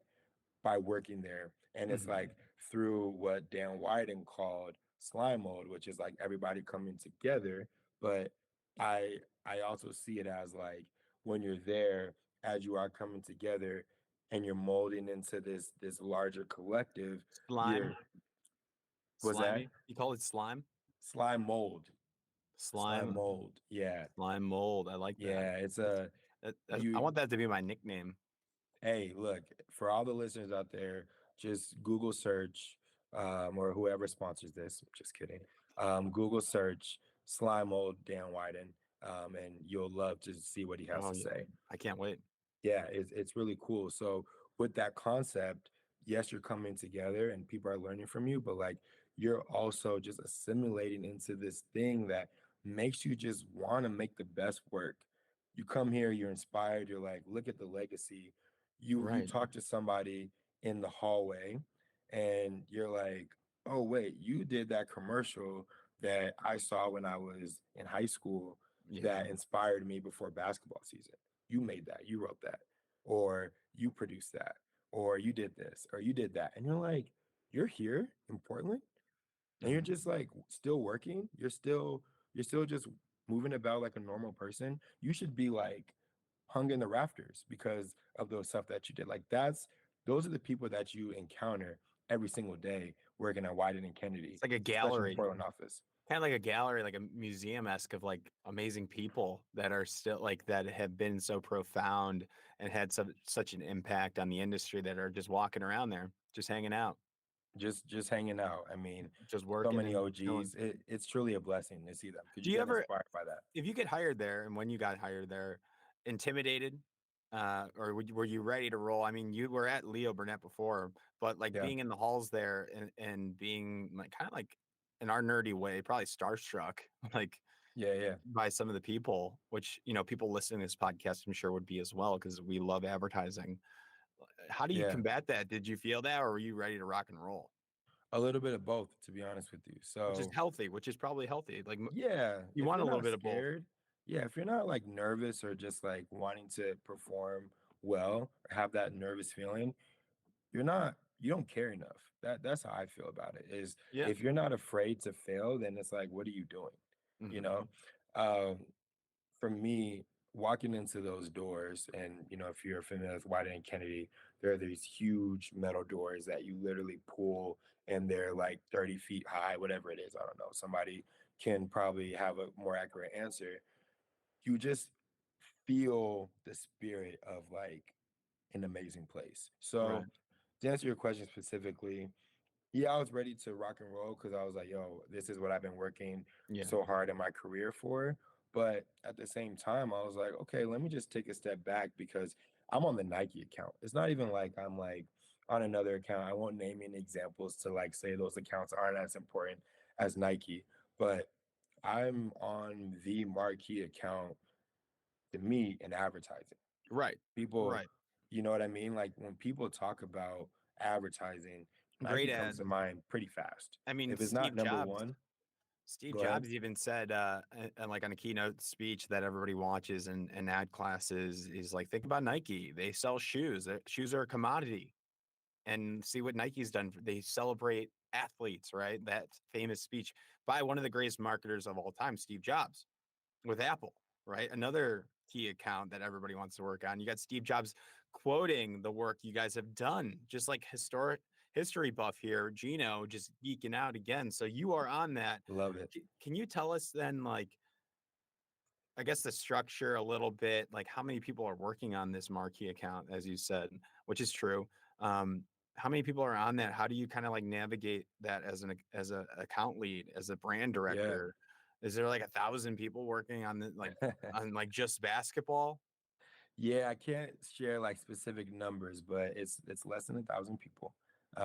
[SPEAKER 2] by working there. And it's
[SPEAKER 1] Mhm.
[SPEAKER 2] like through what Dan Wyden called slime mode, which is like everybody coming together. But I also see it as like when you're there, as you are coming together and you're molding into this larger collective, you're
[SPEAKER 1] Slime,
[SPEAKER 2] was that
[SPEAKER 1] slimy. You call it slime?
[SPEAKER 2] slime mold. Slime
[SPEAKER 1] Slime,
[SPEAKER 2] mold. Yeah.
[SPEAKER 1] slime mold. I like that.
[SPEAKER 2] Yeah. It's
[SPEAKER 1] That's,
[SPEAKER 2] a
[SPEAKER 1] I
[SPEAKER 2] you
[SPEAKER 1] want that to be my nickname.
[SPEAKER 2] Hey, look, for all the listeners out there, just Google search, or whoever sponsors this, just kidding. Google search slime mold Dan Wyden, and you'll love to see what he has
[SPEAKER 1] Oh
[SPEAKER 2] to
[SPEAKER 1] yeah,
[SPEAKER 2] say.
[SPEAKER 1] I can't wait.
[SPEAKER 2] Yeah, it's really cool. So with that concept, yes, you're coming together and people are learning from you, but like you're also just assimilating into this thing that makes you just want to make the best work. You come here, you're inspired, you're like, look at the legacy. You
[SPEAKER 1] Right.
[SPEAKER 2] talk to somebody in the hallway and you're like, oh wait, you did that commercial that I saw when I was in high school
[SPEAKER 1] Yeah.
[SPEAKER 2] that inspired me before basketball season. You made that, you wrote that, or you produced that, or you did this, or you did that. And you're like, you're here in Portland and you're
[SPEAKER 1] Mhm.
[SPEAKER 2] just like still working. You're still just moving about like a normal person. You should be like hung in the rafters because of those stuff that you did. Like those are the people that you encounter every single day working at Wieden and Kennedy,
[SPEAKER 1] It's like a
[SPEAKER 2] especially in the
[SPEAKER 1] gallery,
[SPEAKER 2] Portland office.
[SPEAKER 1] kind of like a gallery, like a museum esque of like amazing people that are still like that have been so profound and had such an impact on the industry that are just walking around there, just hanging out,
[SPEAKER 2] Just hanging out. I mean,
[SPEAKER 1] just
[SPEAKER 2] so
[SPEAKER 1] working
[SPEAKER 2] many
[SPEAKER 1] and chilling.
[SPEAKER 2] OGs. It's truly a blessing to see them because
[SPEAKER 1] Do
[SPEAKER 2] you
[SPEAKER 1] you
[SPEAKER 2] get
[SPEAKER 1] ever,
[SPEAKER 2] inspired by that.
[SPEAKER 1] if you get hired there and when you got hired there, intimidated, or were you ready to roll? I mean, you were at Leo Burnett before, but like
[SPEAKER 2] Yeah.
[SPEAKER 1] being in the halls there and being like kind of like in our nerdy way, probably starstruck, like
[SPEAKER 2] Yeah, yeah.
[SPEAKER 1] by some of the people, which people listening to this podcast, I'm sure would be as well because we love advertising. How do you
[SPEAKER 2] Yeah.
[SPEAKER 1] combat that? Did you feel that, or were you ready to rock and roll?
[SPEAKER 2] A little bit of both, to be honest with you.
[SPEAKER 1] Which is
[SPEAKER 2] So,
[SPEAKER 1] healthy, which is probably healthy. Like
[SPEAKER 2] yeah,
[SPEAKER 1] you
[SPEAKER 2] if
[SPEAKER 1] want
[SPEAKER 2] you're
[SPEAKER 1] a little
[SPEAKER 2] not
[SPEAKER 1] bit of both.
[SPEAKER 2] scared, yeah, if you're not like nervous or just like wanting to perform well or have that nervous feeling, you don't care enough. That's how I feel about it. Is
[SPEAKER 1] Yeah.
[SPEAKER 2] if you're not afraid to fail, then it's like, what are you doing? You
[SPEAKER 1] Hmm.
[SPEAKER 2] know? Um, for me, walking into those doors, and if you're familiar with Wieden and Kennedy, there are these huge metal doors that you literally pull, and they're like 30 feet high, whatever it is. I don't know. Somebody can probably have a more accurate answer. You just feel the spirit of like an amazing place. So
[SPEAKER 1] Right.
[SPEAKER 2] to answer your question specifically, yeah, I was ready to rock and roll because I was like, yo, this is what I've been working
[SPEAKER 1] Yeah.
[SPEAKER 2] so hard in my career for. But at the same time, I was like, okay, let me just take a step back because I'm on the Nike account. It's not even like I'm like on another account. I won't name any examples to like say those accounts aren't as important as Nike, but I'm on the marquee account to me in advertising.
[SPEAKER 1] Right.
[SPEAKER 2] People,
[SPEAKER 1] Right.
[SPEAKER 2] you know what I mean? Like when people talk about advertising,
[SPEAKER 1] Great
[SPEAKER 2] Nike comes
[SPEAKER 1] ad.
[SPEAKER 2] to mind pretty fast.
[SPEAKER 1] I mean,
[SPEAKER 2] If it's not number one,
[SPEAKER 1] Steve
[SPEAKER 2] go ahead.
[SPEAKER 1] Jobs even said, like on a keynote speech that everybody watches in ad classes, is like, think about Nike. They sell shoes. Shoes are a commodity, and see what Nike's done. They celebrate athletes, right? That famous speech by one of the greatest marketers of all time, Steve Jobs, with Apple, right? Another key account that everybody wants to work on. You got Steve Jobs quoting the work you guys have done, just like history buff here, Gino, just geeking out again. So you are on that.
[SPEAKER 2] Love it.
[SPEAKER 1] Can you tell us then, like, I guess the structure a little bit, like how many people are working on this marquee account, as you said, which is true. Um, how many people are on that? How do you kind of like navigate that as a account lead, as a brand
[SPEAKER 2] Yeah.
[SPEAKER 1] director? Is there like 1,000 people working on the on like just basketball?
[SPEAKER 2] Yeah, I can't share like specific numbers, but it's less than 1,000 people,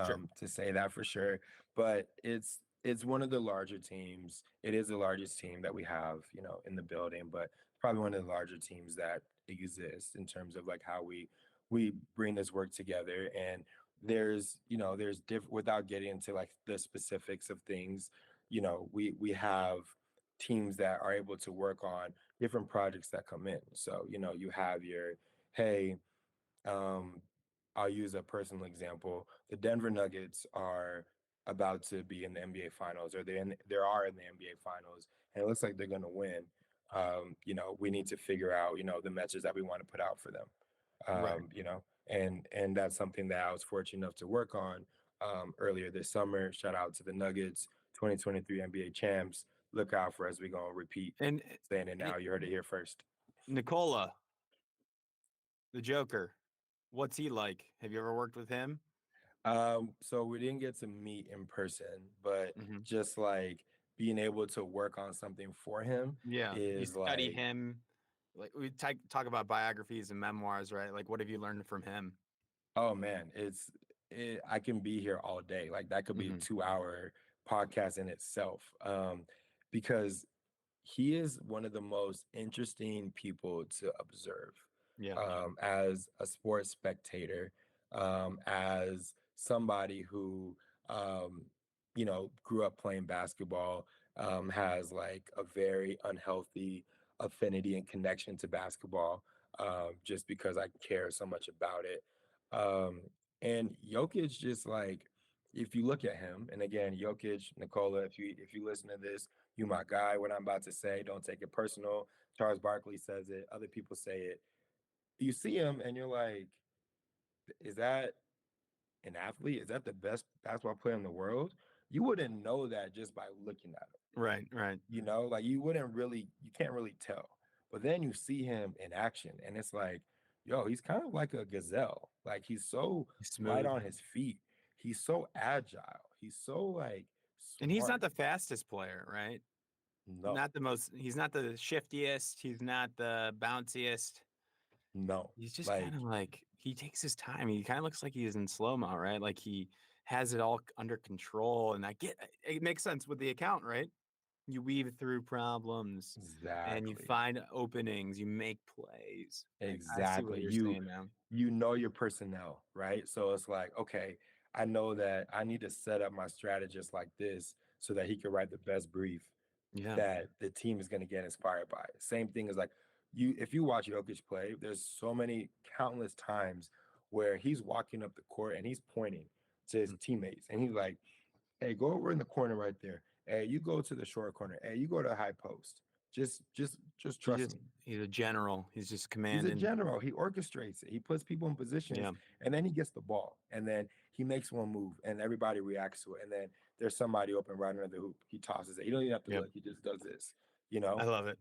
[SPEAKER 1] Sure.
[SPEAKER 2] to say that for sure. But it's one of the larger teams. It is the largest team that we have, in the building, but probably one of the larger teams that exist in terms of like how we bring this work together. And there's different without getting into like the specifics of things. We have teams that are able to work on different projects that come in. So, you have your, hey, um, I'll use a personal example. The Denver Nuggets are about to be in the NBA Finals, or they are in the NBA Finals, and it looks like they're going to win. We need to figure out, the message that we want to put out for them.
[SPEAKER 1] Right.
[SPEAKER 2] And that's something that I was fortunate enough to work on earlier this summer. Shout out to the Nuggets, 2023 NBA champs. Look out for us. We're gonna repeat
[SPEAKER 1] And,
[SPEAKER 2] saying it
[SPEAKER 1] and
[SPEAKER 2] now. You heard it here first.
[SPEAKER 1] Nikola, the Joker, what's he like? Have you ever worked with him?
[SPEAKER 2] So we didn't get to meet in person, but
[SPEAKER 1] Hmm.
[SPEAKER 2] just like being able to work on something for him
[SPEAKER 1] Yeah. You
[SPEAKER 2] is
[SPEAKER 1] study
[SPEAKER 2] like,
[SPEAKER 1] him. Like we talk about biographies and memoirs, right? Like, what have you learned from him?
[SPEAKER 2] oh man, I can be here all day. Like that could be a
[SPEAKER 1] Hmm.
[SPEAKER 2] 2 hour podcast in itself. Because he is one of the most interesting people to observe,
[SPEAKER 1] Yeah.
[SPEAKER 2] as a sports spectator, as somebody who, um, grew up playing basketball, has like a very unhealthy affinity and connection to basketball, just because I care so much about it. Um, and Jokic just like, if you look at him, and again, Jokic, Nikola, if you listen to this, you my guy. What I'm about to say, don't take it personal. Charles Barkley says it. Other people say it. You see him, and you're like, is that an athlete? Is that the best basketball player in the world? You wouldn't know that just by looking at him.
[SPEAKER 1] Right. Right.
[SPEAKER 2] Like you can't really tell. But then you see him in action, and it's like, yo, he's kind of like a gazelle. Like he's so light
[SPEAKER 1] Smooth.
[SPEAKER 2] on his feet. He's so agile. He's so like
[SPEAKER 1] And he's not
[SPEAKER 2] smart.
[SPEAKER 1] the fastest player, right?
[SPEAKER 2] No,
[SPEAKER 1] Not the most, he's not the shiftiest. He's not the bounciest.
[SPEAKER 2] no.
[SPEAKER 1] He's just kind
[SPEAKER 2] Like
[SPEAKER 1] of like, he takes his time. He kind of looks like he's in slow mo, right? Like he has it all under control. And it makes sense with the account, right? You weave through problems and you
[SPEAKER 2] exactly.
[SPEAKER 1] find openings, you make plays. I see what
[SPEAKER 2] Exactly.
[SPEAKER 1] you're
[SPEAKER 2] You
[SPEAKER 1] saying now.
[SPEAKER 2] you know your personnel, right? So it's like, okay, I know that I need to set up my strategist like this so that he can write the best brief
[SPEAKER 1] Yeah.
[SPEAKER 2] that the team is going to get inspired by. Same thing as like if you watch Jokic play, there's so many countless times where he's walking up the court and he's pointing to his
[SPEAKER 1] Mm.
[SPEAKER 2] teammates and he's like, "Hey, go over in the corner right there. Hey, you go to the short corner. Hey, you go to the high post. Just
[SPEAKER 1] He
[SPEAKER 2] trust
[SPEAKER 1] just,
[SPEAKER 2] me."
[SPEAKER 1] he's a general. He's just
[SPEAKER 2] He's a
[SPEAKER 1] commanding.
[SPEAKER 2] general. He orchestrates it. He puts people in positions
[SPEAKER 1] Yeah.
[SPEAKER 2] and then he gets the ball. And then he makes one move and everybody reacts to it. And then there's somebody open right under the hoop. He tosses it. He don't even have to
[SPEAKER 1] Yep.
[SPEAKER 2] look. He just does this. You know,
[SPEAKER 1] I love it.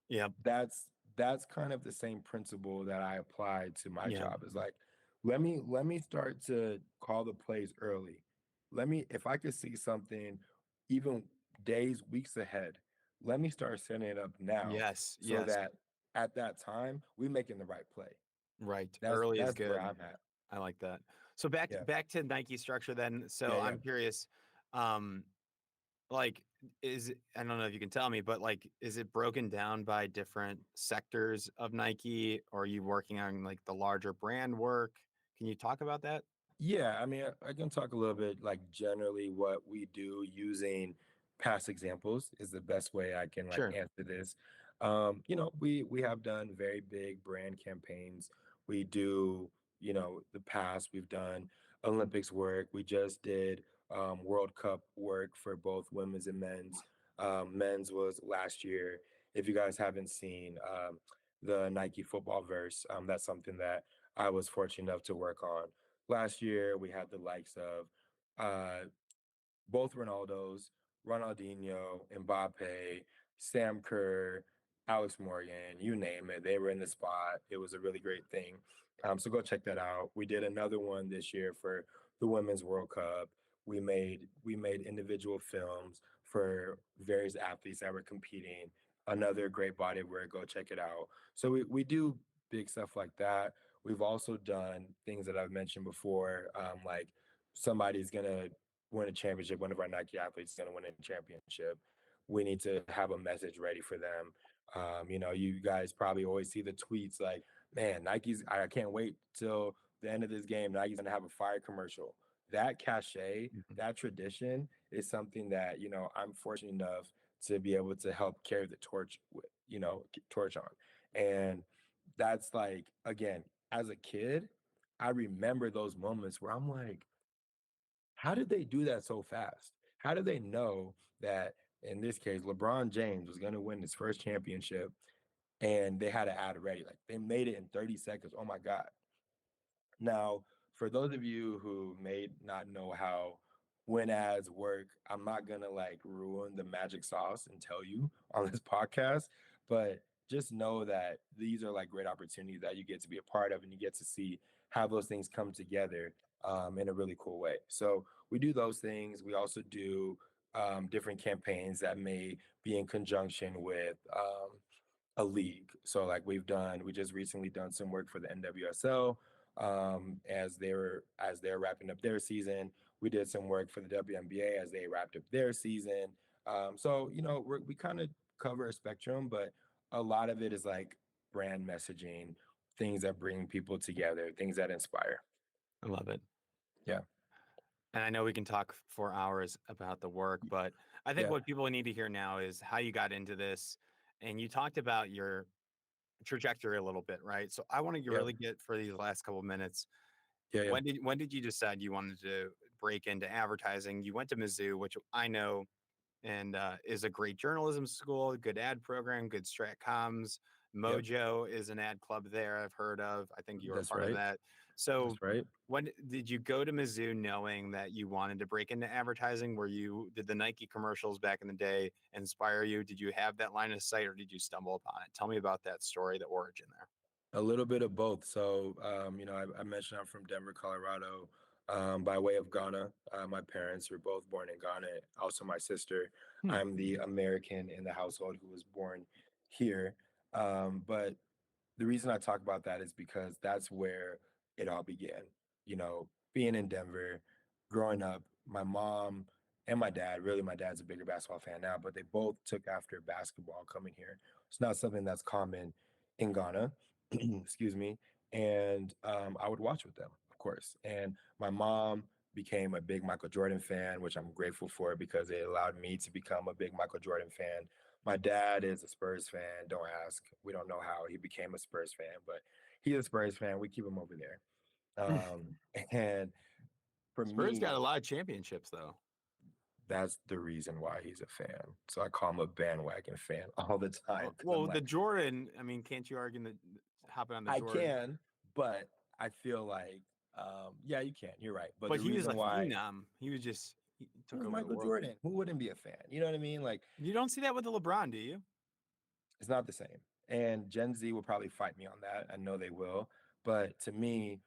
[SPEAKER 1] Yep.
[SPEAKER 2] that's kind of the same principle that I apply to my
[SPEAKER 1] Yeah.
[SPEAKER 2] job. Is like, let me start to call the plays early. If I could see something even days, weeks ahead, let me start setting it up now
[SPEAKER 1] Yes.
[SPEAKER 2] so
[SPEAKER 1] Yes.
[SPEAKER 2] that at that time we're making the right play.
[SPEAKER 1] Right.
[SPEAKER 2] That's
[SPEAKER 1] Early is
[SPEAKER 2] that's where
[SPEAKER 1] good.
[SPEAKER 2] I'm at.
[SPEAKER 1] I like that. So back
[SPEAKER 2] Yeah.
[SPEAKER 1] back to Nike structure then.
[SPEAKER 2] Yeah,
[SPEAKER 1] So
[SPEAKER 2] yeah.
[SPEAKER 1] I'm curious, um, like I don't know if you can tell me, but like, is it broken down by different sectors of Nike, or are you working on like the larger brand work? Can you talk about that?
[SPEAKER 2] Yeah, I mean, I can talk a little bit like generally what we do using past examples is the best way I can like
[SPEAKER 1] Sure.
[SPEAKER 2] answer this. We have done very big brand campaigns. We do, the past we've done Olympics work. We just did World Cup work for both women's and men's. Men's was last year. If you guys haven't seen the Nike football verse, that's something that I was fortunate enough to work on. Last year, we had the likes of both Ronaldos, Ronaldinho, Mbappe, Sam Kerr, Alex Morgan, you name it. They were in the spot. It was a really great thing. So go check that out. We did another one this year for the Women's World Cup. We made individual films for various athletes that were competing. Another great body of work. Go check it out. So we do big stuff like that. We've also done things that I've mentioned before, like somebody's gonna win a championship, one of our Nike athletes is going to win a championship. We need to have a message ready for them. You guys probably always see the tweets like, man, I can't wait till the end of this game. Nike's going to have a fire commercial. That cachet,
[SPEAKER 1] Mhm.
[SPEAKER 2] that tradition is something that, I'm fortunate enough to be able to help carry the torch with, torch on. And that's like, again, as a kid, I remember those moments where I'm like, how did they do that so fast? How did they know that in this case, LeBron James was going to win his first championship and they had an ad ready? Like they made it in 30 seconds. Oh my God. Now, for those of you who may not know how win ads work, I'm not gonna like ruin the magic sauce and tell you on this podcast, but just know that these are like great opportunities that you get to be a part of and you get to see how those things come together in a really cool way. So we do those things. We also do different campaigns that may be in conjunction with a league. So like we just recently done some work for the NWSL as they're wrapping up their season. We did some work for the WNBA as they wrapped up their season. We kind of cover a spectrum, but a lot of it is like brand messaging, things that bring people together, things that inspire.
[SPEAKER 1] I love it.
[SPEAKER 2] Yeah,
[SPEAKER 1] And I know we can talk for hours about the work, but I think
[SPEAKER 2] yeah,
[SPEAKER 1] what people need to hear now is how you got into this. And you talked about your trajectory a little bit, right? So I want to
[SPEAKER 2] yeah,
[SPEAKER 1] really get for these last couple of minutes.
[SPEAKER 2] yeah, yeah.
[SPEAKER 1] When did you decide you wanted to break into advertising? You went to Mizzou, which I know and is a great journalism school, good ad program, good strat comms.
[SPEAKER 2] Yep,
[SPEAKER 1] Mojo is an ad club there I've heard of. I think you were a
[SPEAKER 2] that's
[SPEAKER 1] part of
[SPEAKER 2] right.
[SPEAKER 1] that. So
[SPEAKER 2] That's right.
[SPEAKER 1] when did you go to Mizzou knowing that you wanted to break into advertising? Were you did the Nike commercials back in the day inspire you? Did you have that line of sight or did you stumble upon it? Tell me about that story, the origin there.
[SPEAKER 2] A little bit of both. So, I mentioned I'm from Denver, Colorado, by way of Ghana. My parents were both born in Ghana. Also, my sister.
[SPEAKER 1] Hmm.
[SPEAKER 2] I'm the American in the household who was born here. But the reason I talk about that is because that's where it all began. Being in Denver, growing up, my mom and my dad, really, my dad's a bigger basketball fan now, but they both took after basketball coming here. It's not something that's common in Ghana, excuse me. And I would watch with them, of course. And my mom became a big Michael Jordan fan, which I'm grateful for because it allowed me to become a big Michael Jordan fan. My dad is a Spurs fan. Don't ask. We don't know how he became a Spurs fan, but he's a Spurs fan. We keep him over there. And for
[SPEAKER 1] Spurs got a
[SPEAKER 2] me,
[SPEAKER 1] lot of championships though.
[SPEAKER 2] that's the reason why he's a fan. So I call him a bandwagon fan all the time because I'm
[SPEAKER 1] Well, the
[SPEAKER 2] like,
[SPEAKER 1] Jordan, I mean, can't you argue that hopping on the
[SPEAKER 2] I
[SPEAKER 1] Jordan?
[SPEAKER 2] can, but I feel like, yeah, you can. You're right. But
[SPEAKER 1] But
[SPEAKER 2] the
[SPEAKER 1] he was
[SPEAKER 2] reason
[SPEAKER 1] a
[SPEAKER 2] why
[SPEAKER 1] phenom. He
[SPEAKER 2] it
[SPEAKER 1] took
[SPEAKER 2] was
[SPEAKER 1] over the
[SPEAKER 2] Michael
[SPEAKER 1] world.
[SPEAKER 2] Jordan, who wouldn't be a fan? You know what I mean? Like,
[SPEAKER 1] You don't see that with the LeBron, do you?
[SPEAKER 2] it's not the same. And Gen Z will probably fight me on that. I know they will. But to me,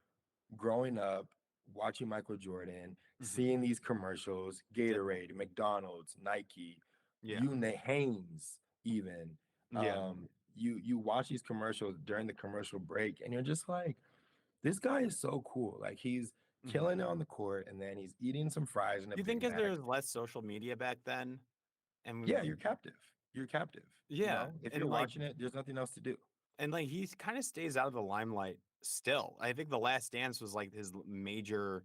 [SPEAKER 2] growing up, watching Michael Jordan,
[SPEAKER 1] Hmm.
[SPEAKER 2] seeing these commercials, Gatorade, McDonald's, Nike,
[SPEAKER 1] Yeah.
[SPEAKER 2] Hanes, even.
[SPEAKER 1] Yeah.
[SPEAKER 2] You watch these commercials during the commercial break, and you're just like, this guy is so cool. Like he's
[SPEAKER 1] Hmm.
[SPEAKER 2] killing it on the court, and then he's eating some fries in a
[SPEAKER 1] Do you
[SPEAKER 2] Big
[SPEAKER 1] think as
[SPEAKER 2] Mac.
[SPEAKER 1] there's less social media back then, and
[SPEAKER 2] Yeah, you're captive. You're captive. You
[SPEAKER 1] yeah,
[SPEAKER 2] know, if you're
[SPEAKER 1] and like
[SPEAKER 2] watching it, there's nothing else to do.
[SPEAKER 1] he kind of stays out of the limelight still. I think The Last Dance was like his major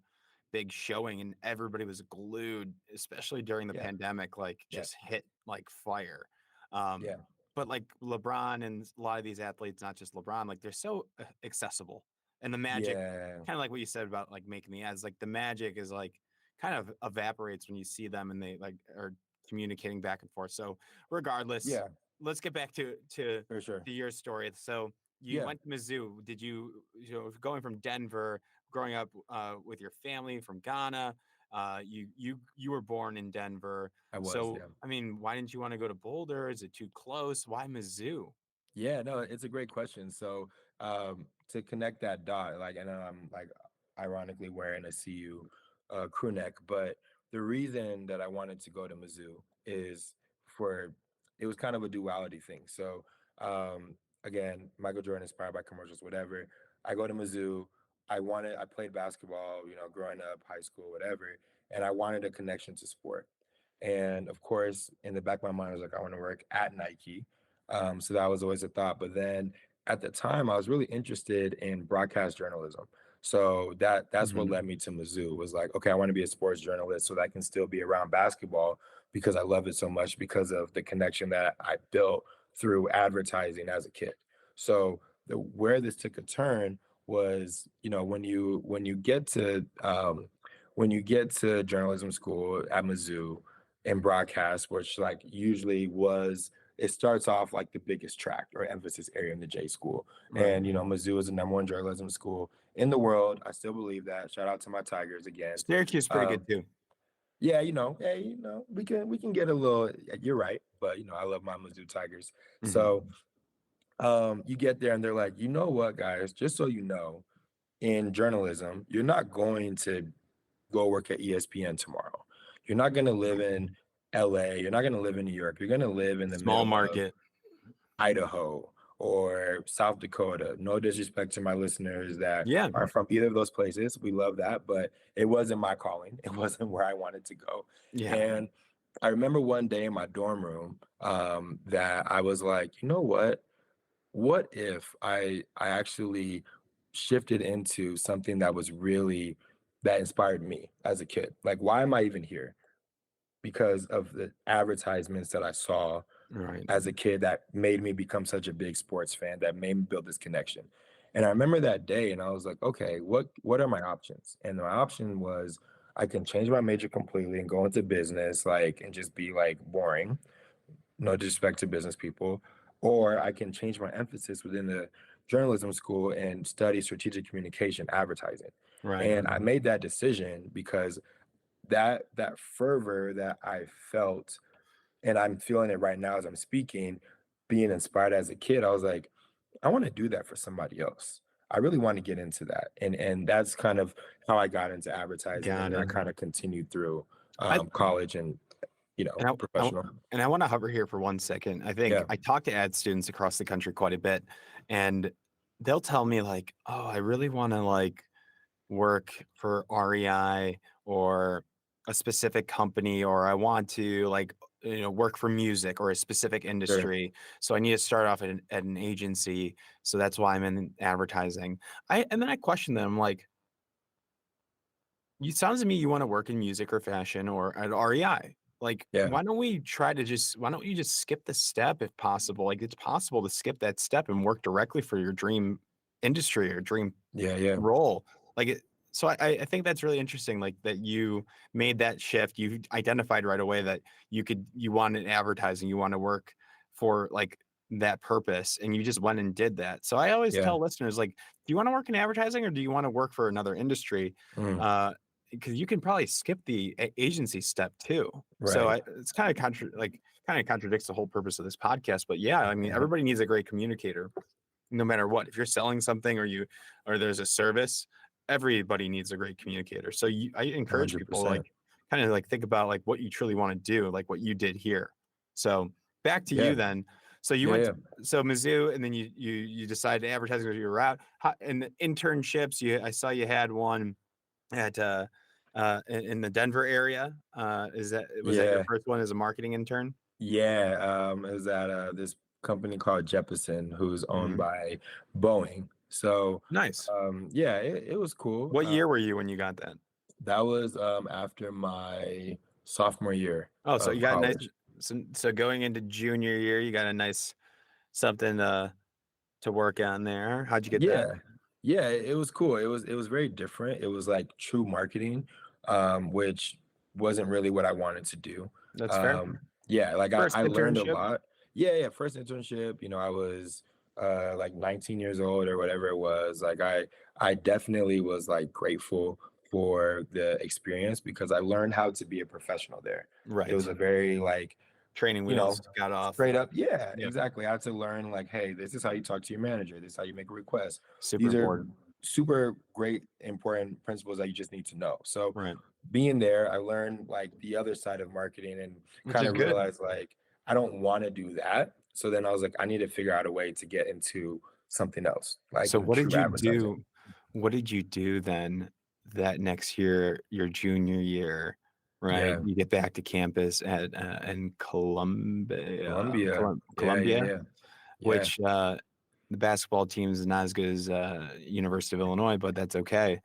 [SPEAKER 1] big showing, and everybody was glued, especially during the
[SPEAKER 2] Yeah,
[SPEAKER 1] pandemic, like
[SPEAKER 2] yeah,
[SPEAKER 1] just hit like fire. Um,
[SPEAKER 2] yeah,
[SPEAKER 1] but like LeBron and a lot of these athletes, not just LeBron, like they're so accessible, and the magic,
[SPEAKER 2] yeah,
[SPEAKER 1] kind of like what you said about like making the ads, like the magic is like kind of evaporates when you see them and they like are communicating back and forth. So regardless,
[SPEAKER 2] yeah,
[SPEAKER 1] let's get back
[SPEAKER 2] for sure.
[SPEAKER 1] to your story. So you
[SPEAKER 2] Yeah,
[SPEAKER 1] went to Mizzou. Did going from Denver, growing up with your family from Ghana? You were born in Denver.
[SPEAKER 2] I was.
[SPEAKER 1] So
[SPEAKER 2] Yeah.
[SPEAKER 1] I mean, why didn't you want to go to Boulder? Is it too close? Why Mizzou?
[SPEAKER 2] Yeah, no, it's a great question. So, to connect that dot, like, and I'm like, ironically wearing a CU crew neck, but the reason that I wanted to go to Mizzou is for it was kind of a duality thing. So, again, Michael Jordan inspired by commercials, whatever. I go to Mizzou. I played basketball, you know, growing up, high school, whatever, and I wanted a connection to sport. And of course, in the back of my mind, I was like, I want to work at Nike. So that was always a thought. But then at the time, I was really interested in broadcast journalism. So that's what
[SPEAKER 1] Mhm.
[SPEAKER 2] led me to Mizzou. Was like, okay, I want to be a sports journalist so that I can still be around basketball because I love it so much because of the connection that I built through advertising as a kid. So where this took a turn was, you know, when you get to journalism school at Mizzou and broadcast, which like usually was it starts off like the biggest track or emphasis area in the J school.
[SPEAKER 1] Right.
[SPEAKER 2] And, you know, Mizzou is the number one journalism school in the world. I still believe that. Shout out to my Tigers again.
[SPEAKER 1] Syracuse is pretty good
[SPEAKER 2] Um,
[SPEAKER 1] too.
[SPEAKER 2] yeah, you know, hey, you know, we can get a little, you're right, but you know, I love my Mizzou Tigers.
[SPEAKER 1] Mhm.
[SPEAKER 2] So you get there and they're like, you know what, guys, just so you know, in journalism, you're not going to go work at ESPN tomorrow. You're not going to live in LA. You're not going to live in New York. You're going to live in the
[SPEAKER 1] Small
[SPEAKER 2] middle of
[SPEAKER 1] market.
[SPEAKER 2] Idaho or South Dakota. No disrespect to my listeners that
[SPEAKER 1] Yeah.
[SPEAKER 2] are from either of those places. We love that, but it wasn't my calling. It wasn't where I wanted to go.
[SPEAKER 1] Yeah.
[SPEAKER 2] And I remember one day in my dorm room that I was like, you know what? What if I actually shifted into something that was really that inspired me as a kid? Like, why am I even here? Because of the advertisements that I saw
[SPEAKER 1] Right.
[SPEAKER 2] as a kid that made me become such a big sports fan, that made me build this connection. And I remember that day and I was like, okay, what are my options? And my option was I can change my major completely and go into business, like, and just be like boring, no disrespect to business people, or I can change my emphasis within the journalism school and study strategic communication advertising.
[SPEAKER 1] Right.
[SPEAKER 2] And I made that decision because that fervor that I felt, and I'm feeling it right now as I'm speaking, being inspired as a kid, I was like, I want to do that for somebody else. I really want to get into that. And that's kind of how I got into advertising
[SPEAKER 1] Got
[SPEAKER 2] and I
[SPEAKER 1] it.
[SPEAKER 2] kind of continued through
[SPEAKER 1] I
[SPEAKER 2] college and, you know,
[SPEAKER 1] and
[SPEAKER 2] professional.
[SPEAKER 1] I want to hover here for 1 second. I think
[SPEAKER 2] Yeah.
[SPEAKER 1] I talk to ad students across the country quite a bit, and they'll tell me like, "Oh, I really want to like work for REI or a specific company, or I want to like work for music or a specific
[SPEAKER 2] Sure.
[SPEAKER 1] industry. So I need to start off at an agency. So that's why I'm in advertising." And then I question them like, "You sounds to me you want to work in music or fashion or at REI. Like,
[SPEAKER 2] Yeah.
[SPEAKER 1] why don't you just skip the step if possible? Like, it's possible to skip that step and work directly for your dream industry or dream
[SPEAKER 2] Yeah. Yeah.
[SPEAKER 1] role." Like it, so I think that's really interesting. Like that you made that shift. You identified right away that you wanted advertising. You want to work for like that purpose, and you just went and did that. So I always
[SPEAKER 2] Yeah.
[SPEAKER 1] tell listeners like, do you want to work in advertising or do you want to work for another industry?
[SPEAKER 2] Mm,
[SPEAKER 1] Because you can probably skip the agency step too. So
[SPEAKER 2] right.
[SPEAKER 1] it's kind of contradicts the whole purpose of this podcast. But yeah, I mean,
[SPEAKER 2] Yeah.
[SPEAKER 1] everybody needs a great communicator no matter what. If you're selling something or there's a service, everybody needs a great communicator. So I encourage people
[SPEAKER 2] 100%.
[SPEAKER 1] like kind of like think about like what you truly want to do, like what you did here. So back to you
[SPEAKER 2] Yeah.
[SPEAKER 1] then. So you
[SPEAKER 2] Yeah.
[SPEAKER 1] went
[SPEAKER 2] Yeah.
[SPEAKER 1] to, so Mizzou, and then you decided advertising was your route. And the internships, I saw you had one at in the Denver area. Was that your
[SPEAKER 2] Yeah.
[SPEAKER 1] first one as a marketing intern?
[SPEAKER 2] Yeah, it was at this company called Jeppesen, who's owned
[SPEAKER 1] Mhm.
[SPEAKER 2] by Boeing. So,
[SPEAKER 1] Nice.
[SPEAKER 2] yeah, it was cool.
[SPEAKER 1] What year were you when you got that?
[SPEAKER 2] That was after my sophomore year
[SPEAKER 1] Oh, so you
[SPEAKER 2] of
[SPEAKER 1] got a nice
[SPEAKER 2] college.
[SPEAKER 1] so going into junior year, you got a nice something to work on there. How'd you get that?
[SPEAKER 2] Yeah. Yeah, it was cool. It was very different. It was like true marketing, which wasn't really what I wanted to do.
[SPEAKER 1] That's fair.
[SPEAKER 2] Yeah, like I,
[SPEAKER 1] First
[SPEAKER 2] I learned a
[SPEAKER 1] internship.
[SPEAKER 2] lot. Yeah, first internship, I was like 19 years old or whatever it was. Like I definitely was like grateful for the experience because I learned how to be a professional there. It was
[SPEAKER 1] Right.
[SPEAKER 2] a very like
[SPEAKER 1] Training
[SPEAKER 2] you know,
[SPEAKER 1] wheels got off.
[SPEAKER 2] straight up, yeah,
[SPEAKER 1] Yep.
[SPEAKER 2] exactly. I had to learn like, hey, this is how you talk to your manager. This is how you make a request.
[SPEAKER 1] Super
[SPEAKER 2] These are
[SPEAKER 1] important.
[SPEAKER 2] super great, important principles that you just need to know. So
[SPEAKER 1] Right.
[SPEAKER 2] being there, I learned like the other side of marketing and
[SPEAKER 1] Which
[SPEAKER 2] kind
[SPEAKER 1] is
[SPEAKER 2] of
[SPEAKER 1] good.
[SPEAKER 2] realized like I don't want to do that. So then I was like, I need to figure out a way to get into something else, like
[SPEAKER 1] So
[SPEAKER 2] in true advertising.
[SPEAKER 1] what did you do then that next year, your junior year, right?
[SPEAKER 2] Yeah,
[SPEAKER 1] You get back to campus at in
[SPEAKER 2] Columbia. Yeah, yeah,
[SPEAKER 1] Columbia,
[SPEAKER 2] yeah, yeah,
[SPEAKER 1] which the basketball team is not as good as University of Illinois, but that's okay.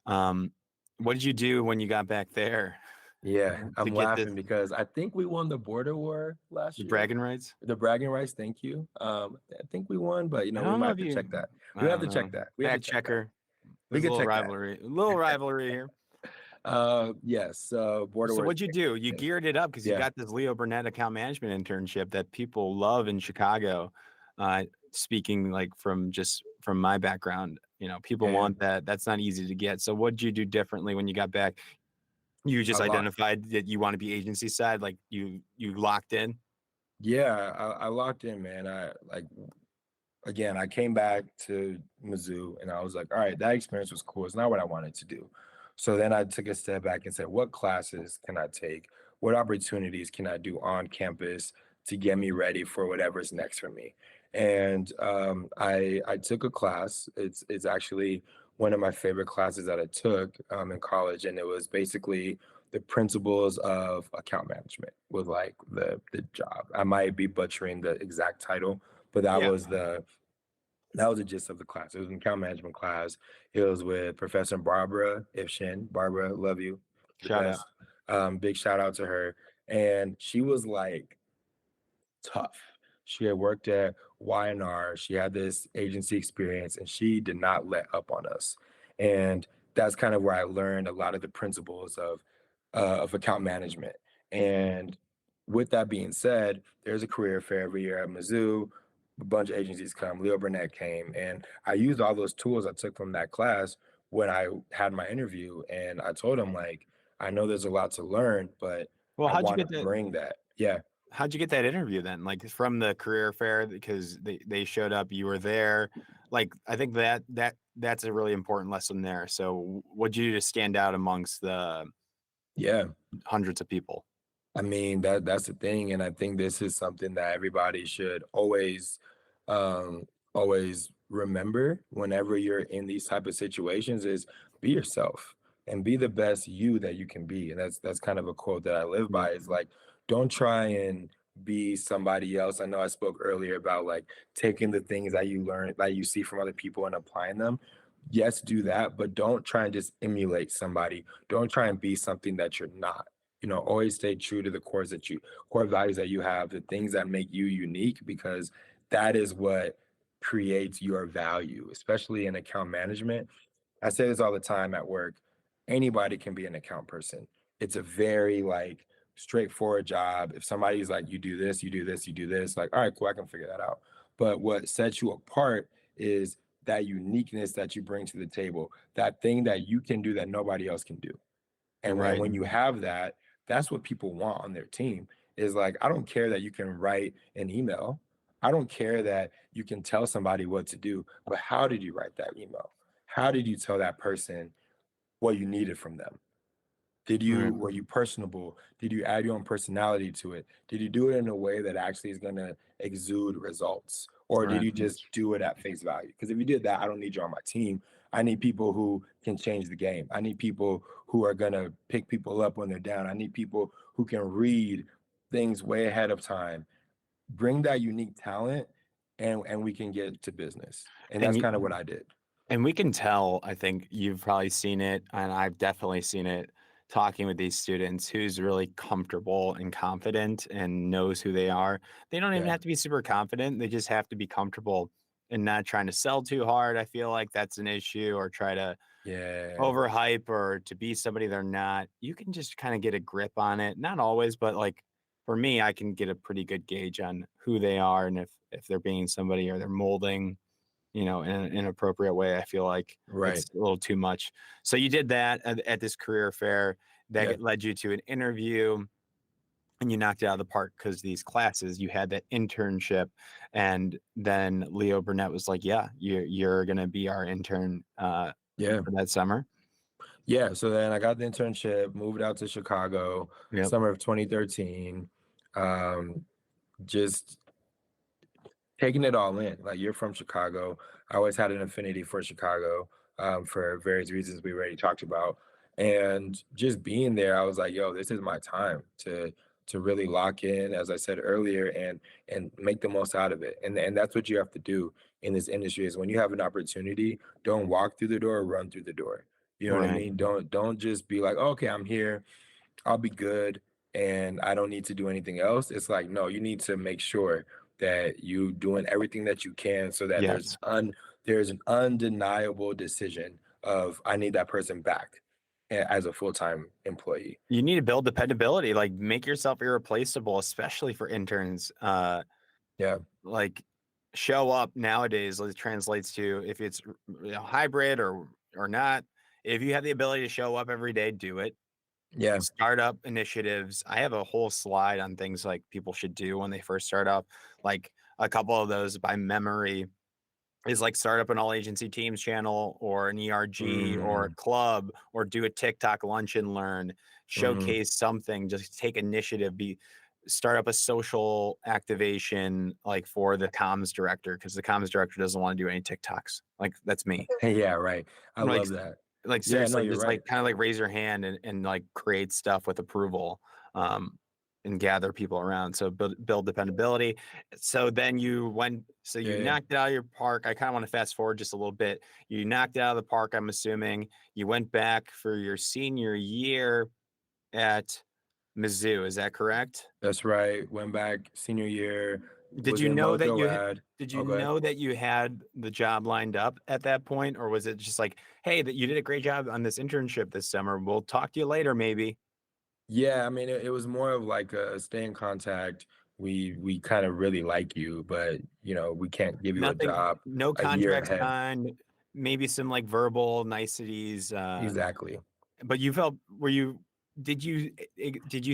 [SPEAKER 1] Um, what did you do when you got back there
[SPEAKER 2] yeah.
[SPEAKER 1] to
[SPEAKER 2] I'm
[SPEAKER 1] get this
[SPEAKER 2] laughing because I think we won the border war last
[SPEAKER 1] the
[SPEAKER 2] year.
[SPEAKER 1] bragging rights?
[SPEAKER 2] The bragging rights, thank you. I think we won, but
[SPEAKER 1] I
[SPEAKER 2] we
[SPEAKER 1] don't
[SPEAKER 2] might
[SPEAKER 1] know
[SPEAKER 2] have
[SPEAKER 1] if
[SPEAKER 2] to
[SPEAKER 1] you.
[SPEAKER 2] check that. We
[SPEAKER 1] I
[SPEAKER 2] have
[SPEAKER 1] don't
[SPEAKER 2] to
[SPEAKER 1] know.
[SPEAKER 2] check that. We have to
[SPEAKER 1] Fact
[SPEAKER 2] check that.
[SPEAKER 1] checker.
[SPEAKER 2] We
[SPEAKER 1] There's
[SPEAKER 2] could check that.
[SPEAKER 1] a little rivalry here.
[SPEAKER 2] Yes. So border
[SPEAKER 1] So
[SPEAKER 2] wars.
[SPEAKER 1] what'd you do? You geared it up because you
[SPEAKER 2] Yeah,
[SPEAKER 1] got this Leo Burnett account management internship that people love in Chicago. Speaking like from my background, people
[SPEAKER 2] yeah.
[SPEAKER 1] want that. That's not easy to get. So what'd you do differently when you got back? You
[SPEAKER 2] I
[SPEAKER 1] just
[SPEAKER 2] locked.
[SPEAKER 1] identified that you want to be agency side, like you locked in.
[SPEAKER 2] Yeah, I locked in, man. I like again. I came back to Mizzou, and I was like, all right, that experience was cool. It's not what I wanted to do. So then I took a step back and said, what classes can I take? What opportunities can I do on campus to get me ready for whatever's next for me? And I took a class. It's actually one of my favorite classes that I took in college, and it was basically the principles of account management was like the job. I might be butchering the exact title, but
[SPEAKER 1] Yeah,
[SPEAKER 2] that was the gist of the class. It was an account management class. It was with Professor Barbara Ifshin. Barbara, love you, the
[SPEAKER 1] shout out.
[SPEAKER 2] best. Big shout out to her. And she was like tough. She had worked at Y&R. She had this agency experience, and she did not let up on us. And that's kind of where I learned a lot of the principles of account management. And with that being said, there's a career fair every year at Mizzou. A bunch of agencies come. Leo Burnett came, and I used all those tools I took from that class when I had my interview. And I told him like, I know there's a lot to learn, but
[SPEAKER 1] Well,
[SPEAKER 2] I
[SPEAKER 1] how'd you
[SPEAKER 2] want
[SPEAKER 1] get
[SPEAKER 2] to
[SPEAKER 1] that?
[SPEAKER 2] bring that. Yeah.
[SPEAKER 1] How'd you get that interview then? Like from the career fair because they showed up, you were there. Like I think that's a really important lesson there. So what'd you do to stand out amongst the
[SPEAKER 2] Yeah.
[SPEAKER 1] hundreds of people?
[SPEAKER 2] I mean, that's the thing, and I think this is something that everybody should um, always remember whenever you're in these type of situations is be yourself and be the best you that you can be. And that's kind of a quote that I live
[SPEAKER 1] Yeah.
[SPEAKER 2] by is like, don't try and be somebody else. I know I spoke earlier about like taking the things that you learn, that you see from other people and applying them. Yes, do that, but don't try and just emulate somebody. Don't try and be something that you're not. Always stay true to the core values that you have, the things that make you unique, because that is what creates your value, especially in account management. I say this all the time at work. Anybody can be an account person. It's a very like straightforward job. If somebody's like, you do this, you do this, you do this, like, all right, cool, I can figure that out. But what sets you apart is that uniqueness that you bring to the table, that thing that you can do that nobody else can do. And
[SPEAKER 1] Right.
[SPEAKER 2] when you have that, that's what people want on their team is like, I don't care that you can write an email. I don't care that you can tell somebody what to do, but how did you write that email? How did you tell that person what you needed from them?
[SPEAKER 1] Right.
[SPEAKER 2] Were you personable? Did you add your own personality to it? Did you do it in a way that actually is going to exude results? Or did
[SPEAKER 1] Right.
[SPEAKER 2] you just do it at face value? Because if you did that, I don't need you on my team. I need people who can change the game. I need people who are going to pick people up when they're down. I need people who can read things way ahead of time, bring that unique talent, and we can get to business. And
[SPEAKER 1] And
[SPEAKER 2] that's
[SPEAKER 1] you
[SPEAKER 2] kind of what I did.
[SPEAKER 1] and we can tell, I think you've probably seen it, and I've definitely seen it talking with these students who's really comfortable and confident and knows who they are. They don't even
[SPEAKER 2] Yeah.
[SPEAKER 1] have to be super confident. They just have to be comfortable and not trying to sell too hard. I feel like that's an issue, or try to
[SPEAKER 2] Yeah.
[SPEAKER 1] overhype or to be somebody they're not. You can just kind of get a grip on it. Not always, but like for me, I can get a pretty good gauge on who they are, and if they're being somebody or they're molding, in an inappropriate way. I feel like
[SPEAKER 2] Right.
[SPEAKER 1] it's a little too much. So you did that at this career fair that
[SPEAKER 2] Yeah.
[SPEAKER 1] led you to an interview, and you knocked it out of the park because these classes, you had that internship, and then Leo Burnett was like, "Yeah, you're gonna be our intern
[SPEAKER 2] Yeah.
[SPEAKER 1] for that summer."
[SPEAKER 2] Yeah. So then I got the internship, moved out to Chicago,
[SPEAKER 1] Yep.
[SPEAKER 2] summer of 2013. Um, just taking it all in. Like, you're from Chicago. I always had an affinity for Chicago, for various reasons we already talked about. And just being there, I was like, yo, this is my time to really lock in, as I said earlier, and make the most out of it. And that's what you have to do in this industry, is when you have an opportunity, don't walk through the door, run through the door. You know what I
[SPEAKER 1] Right.
[SPEAKER 2] mean? Don't just be like, okay, I'm here, I'll be good and I don't need to do anything else. It's like, no, you need to make sure that you doing everything that you can so that
[SPEAKER 1] Yes.
[SPEAKER 2] there's an undeniable decision of I need that person back as a full-time employee.
[SPEAKER 1] You need to build dependability, like make yourself irreplaceable, especially for interns.
[SPEAKER 2] Yeah.
[SPEAKER 1] Like show up nowadays, it translates to if it's hybrid or not. If you have the ability to show up every day, do it.
[SPEAKER 2] Yeah.
[SPEAKER 1] Startup initiatives. I have a whole slide on things like people should do when they first start up. Like a couple of those by memory is like start up an all agency teams channel or an ERG or a
[SPEAKER 2] Mm,
[SPEAKER 1] club or do a TikTok lunch and learn,
[SPEAKER 2] mm.
[SPEAKER 1] showcase something, just take initiative, be start up a social activation like for the comms director because the comms director doesn't want to do any TikToks. Like that's me.
[SPEAKER 2] Yeah, right. I
[SPEAKER 1] Like
[SPEAKER 2] love that.
[SPEAKER 1] like
[SPEAKER 2] Yeah, no,
[SPEAKER 1] seriously,
[SPEAKER 2] you're
[SPEAKER 1] just
[SPEAKER 2] right.
[SPEAKER 1] like kind of like raise your hand and like create stuff with approval, um, and gather people around. So build dependability. So then so
[SPEAKER 2] Yeah,
[SPEAKER 1] you
[SPEAKER 2] yeah.
[SPEAKER 1] knocked it out of your park. I kind of want to fast forward just a little bit. You knocked it out of the park, I'm assuming. You went back for your senior year at Mizzou. Is that correct?
[SPEAKER 2] That's right. Went back senior year,
[SPEAKER 1] Did
[SPEAKER 2] was
[SPEAKER 1] you
[SPEAKER 2] in
[SPEAKER 1] know that
[SPEAKER 2] Mojo Ad.
[SPEAKER 1] did you
[SPEAKER 2] Oh, go ahead.
[SPEAKER 1] know that you had the job lined up at that point, or was it just like, hey, that you did a great job on this internship this summer. We'll talk to you later, maybe.
[SPEAKER 2] Yeah, I mean, it was more of like a stay in contact. We kind of really like you, but we can't give you a
[SPEAKER 1] Nothing,
[SPEAKER 2] job
[SPEAKER 1] no
[SPEAKER 2] a year
[SPEAKER 1] contract
[SPEAKER 2] ahead.
[SPEAKER 1] signed, maybe some like verbal niceties.
[SPEAKER 2] Exactly.
[SPEAKER 1] But you felt, were you, did you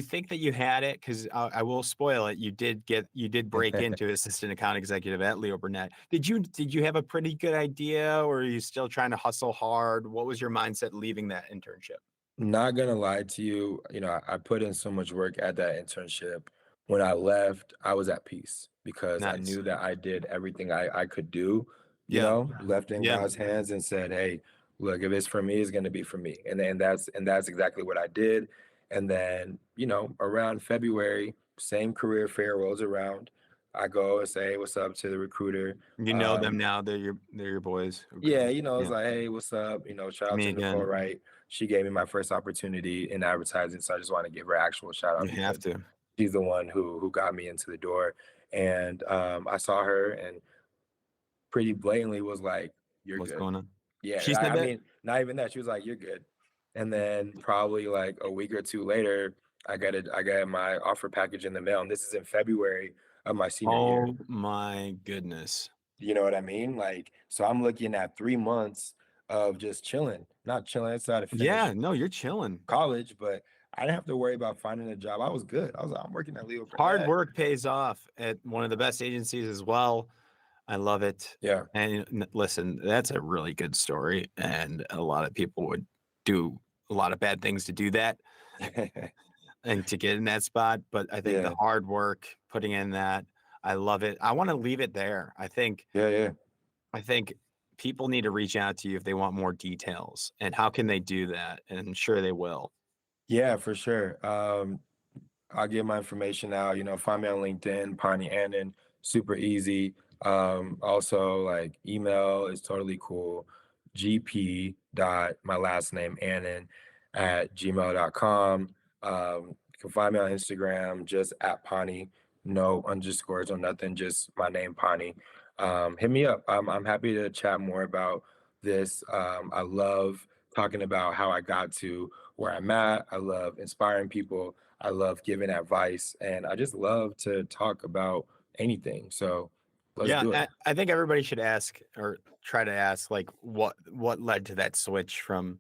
[SPEAKER 1] think that you had it? Because I will spoil it. You did break into assistant account executive at Leo Burnett. Did you have a pretty good idea, or are you still trying to hustle hard? What was your mindset leaving that internship?
[SPEAKER 2] Not gonna lie to you, I put in so much work at that internship. When I left, I was at peace because I
[SPEAKER 1] Nice.
[SPEAKER 2] knew that I did everything I could do,
[SPEAKER 1] Yeah.
[SPEAKER 2] left in
[SPEAKER 1] Yeah.
[SPEAKER 2] God's hands and said, hey, look, if it's for me, it's gonna be for me. And that's exactly what I did. And then, around February, same career fair rolls around. I go and say, hey, what's up to the recruiter.
[SPEAKER 1] You know them
[SPEAKER 2] Um,
[SPEAKER 1] now. They're your boys. Okay.
[SPEAKER 2] yeah, it's
[SPEAKER 1] Yeah.
[SPEAKER 2] like, hey, what's up? Shout
[SPEAKER 1] It's
[SPEAKER 2] out
[SPEAKER 1] me
[SPEAKER 2] to Nicole
[SPEAKER 1] again.
[SPEAKER 2] Wright. She gave me my first opportunity in advertising, so I just want to give her actual shout
[SPEAKER 1] You
[SPEAKER 2] out
[SPEAKER 1] have
[SPEAKER 2] because
[SPEAKER 1] to.
[SPEAKER 2] she's the one who got me into the door. And I saw her and pretty blatantly was like, "You're
[SPEAKER 1] What's
[SPEAKER 2] good."
[SPEAKER 1] going on?
[SPEAKER 2] Yeah,
[SPEAKER 1] She said
[SPEAKER 2] I
[SPEAKER 1] that?
[SPEAKER 2] mean, not even that. She was like, "You're good." And then probably like a week or two later, I got my offer package in the mail, and this is in February of my senior year.
[SPEAKER 1] Oh my goodness.
[SPEAKER 2] You know what I mean? Like, so I'm looking at 3 months of just chilling, not chilling. It's not to
[SPEAKER 1] Yeah,
[SPEAKER 2] finish
[SPEAKER 1] no, you're chilling.
[SPEAKER 2] college, but I didn't have to worry about finding a job. I was good. I was like, I'm working at Leo
[SPEAKER 1] Hard
[SPEAKER 2] Burnett.
[SPEAKER 1] work pays off at one of the best agencies as well. I love it.
[SPEAKER 2] Yeah.
[SPEAKER 1] And listen, that's a really good story. And a lot of people would do a lot of bad things to do that and to get in that spot. But I think the
[SPEAKER 2] Yeah.
[SPEAKER 1] hard work, putting in that, I love it. I want to leave it there.
[SPEAKER 2] Yeah. Yeah.
[SPEAKER 1] I think people need to reach out to you if they want more details. And how can they do that? And I'm sure they will.
[SPEAKER 2] Yeah, for sure. I'll get my information out. Find me on LinkedIn, Paanii Annan, super easy. Also, like email is totally cool. GP dot my last name Annan at gmail.com. You can find me on Instagram, just at Paanii, no underscores or nothing, just my name Paanii. Hit me up. I'm happy to chat more about this. I love talking about how I got to where I'm at. I love inspiring people. I love giving advice, and I just love to talk about anything. So let's
[SPEAKER 1] Yeah,
[SPEAKER 2] do it.
[SPEAKER 1] I think everybody should ask or try to ask like what led to that switch from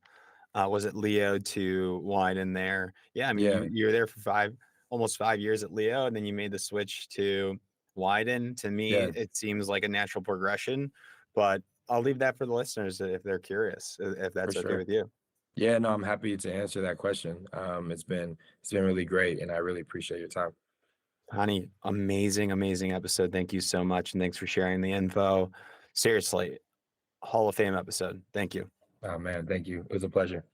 [SPEAKER 1] was it Leo to Wieden there? Yeah, I mean
[SPEAKER 2] Yeah,
[SPEAKER 1] you were there for almost 5 years at Leo, and then you made the switch to Wieden. To me,
[SPEAKER 2] yeah,
[SPEAKER 1] it seems like a natural progression, but I'll leave that for the listeners if they're curious, if
[SPEAKER 2] for
[SPEAKER 1] that's okay
[SPEAKER 2] sure.
[SPEAKER 1] with you.
[SPEAKER 2] Yeah, no, I'm happy to answer that question. It's been really great, and I really appreciate your time.
[SPEAKER 1] Honey, amazing, amazing episode. Thank you so much, and thanks for sharing the info. Seriously, Hall of Fame episode. Thank you.
[SPEAKER 2] Oh man, thank you. It was a pleasure.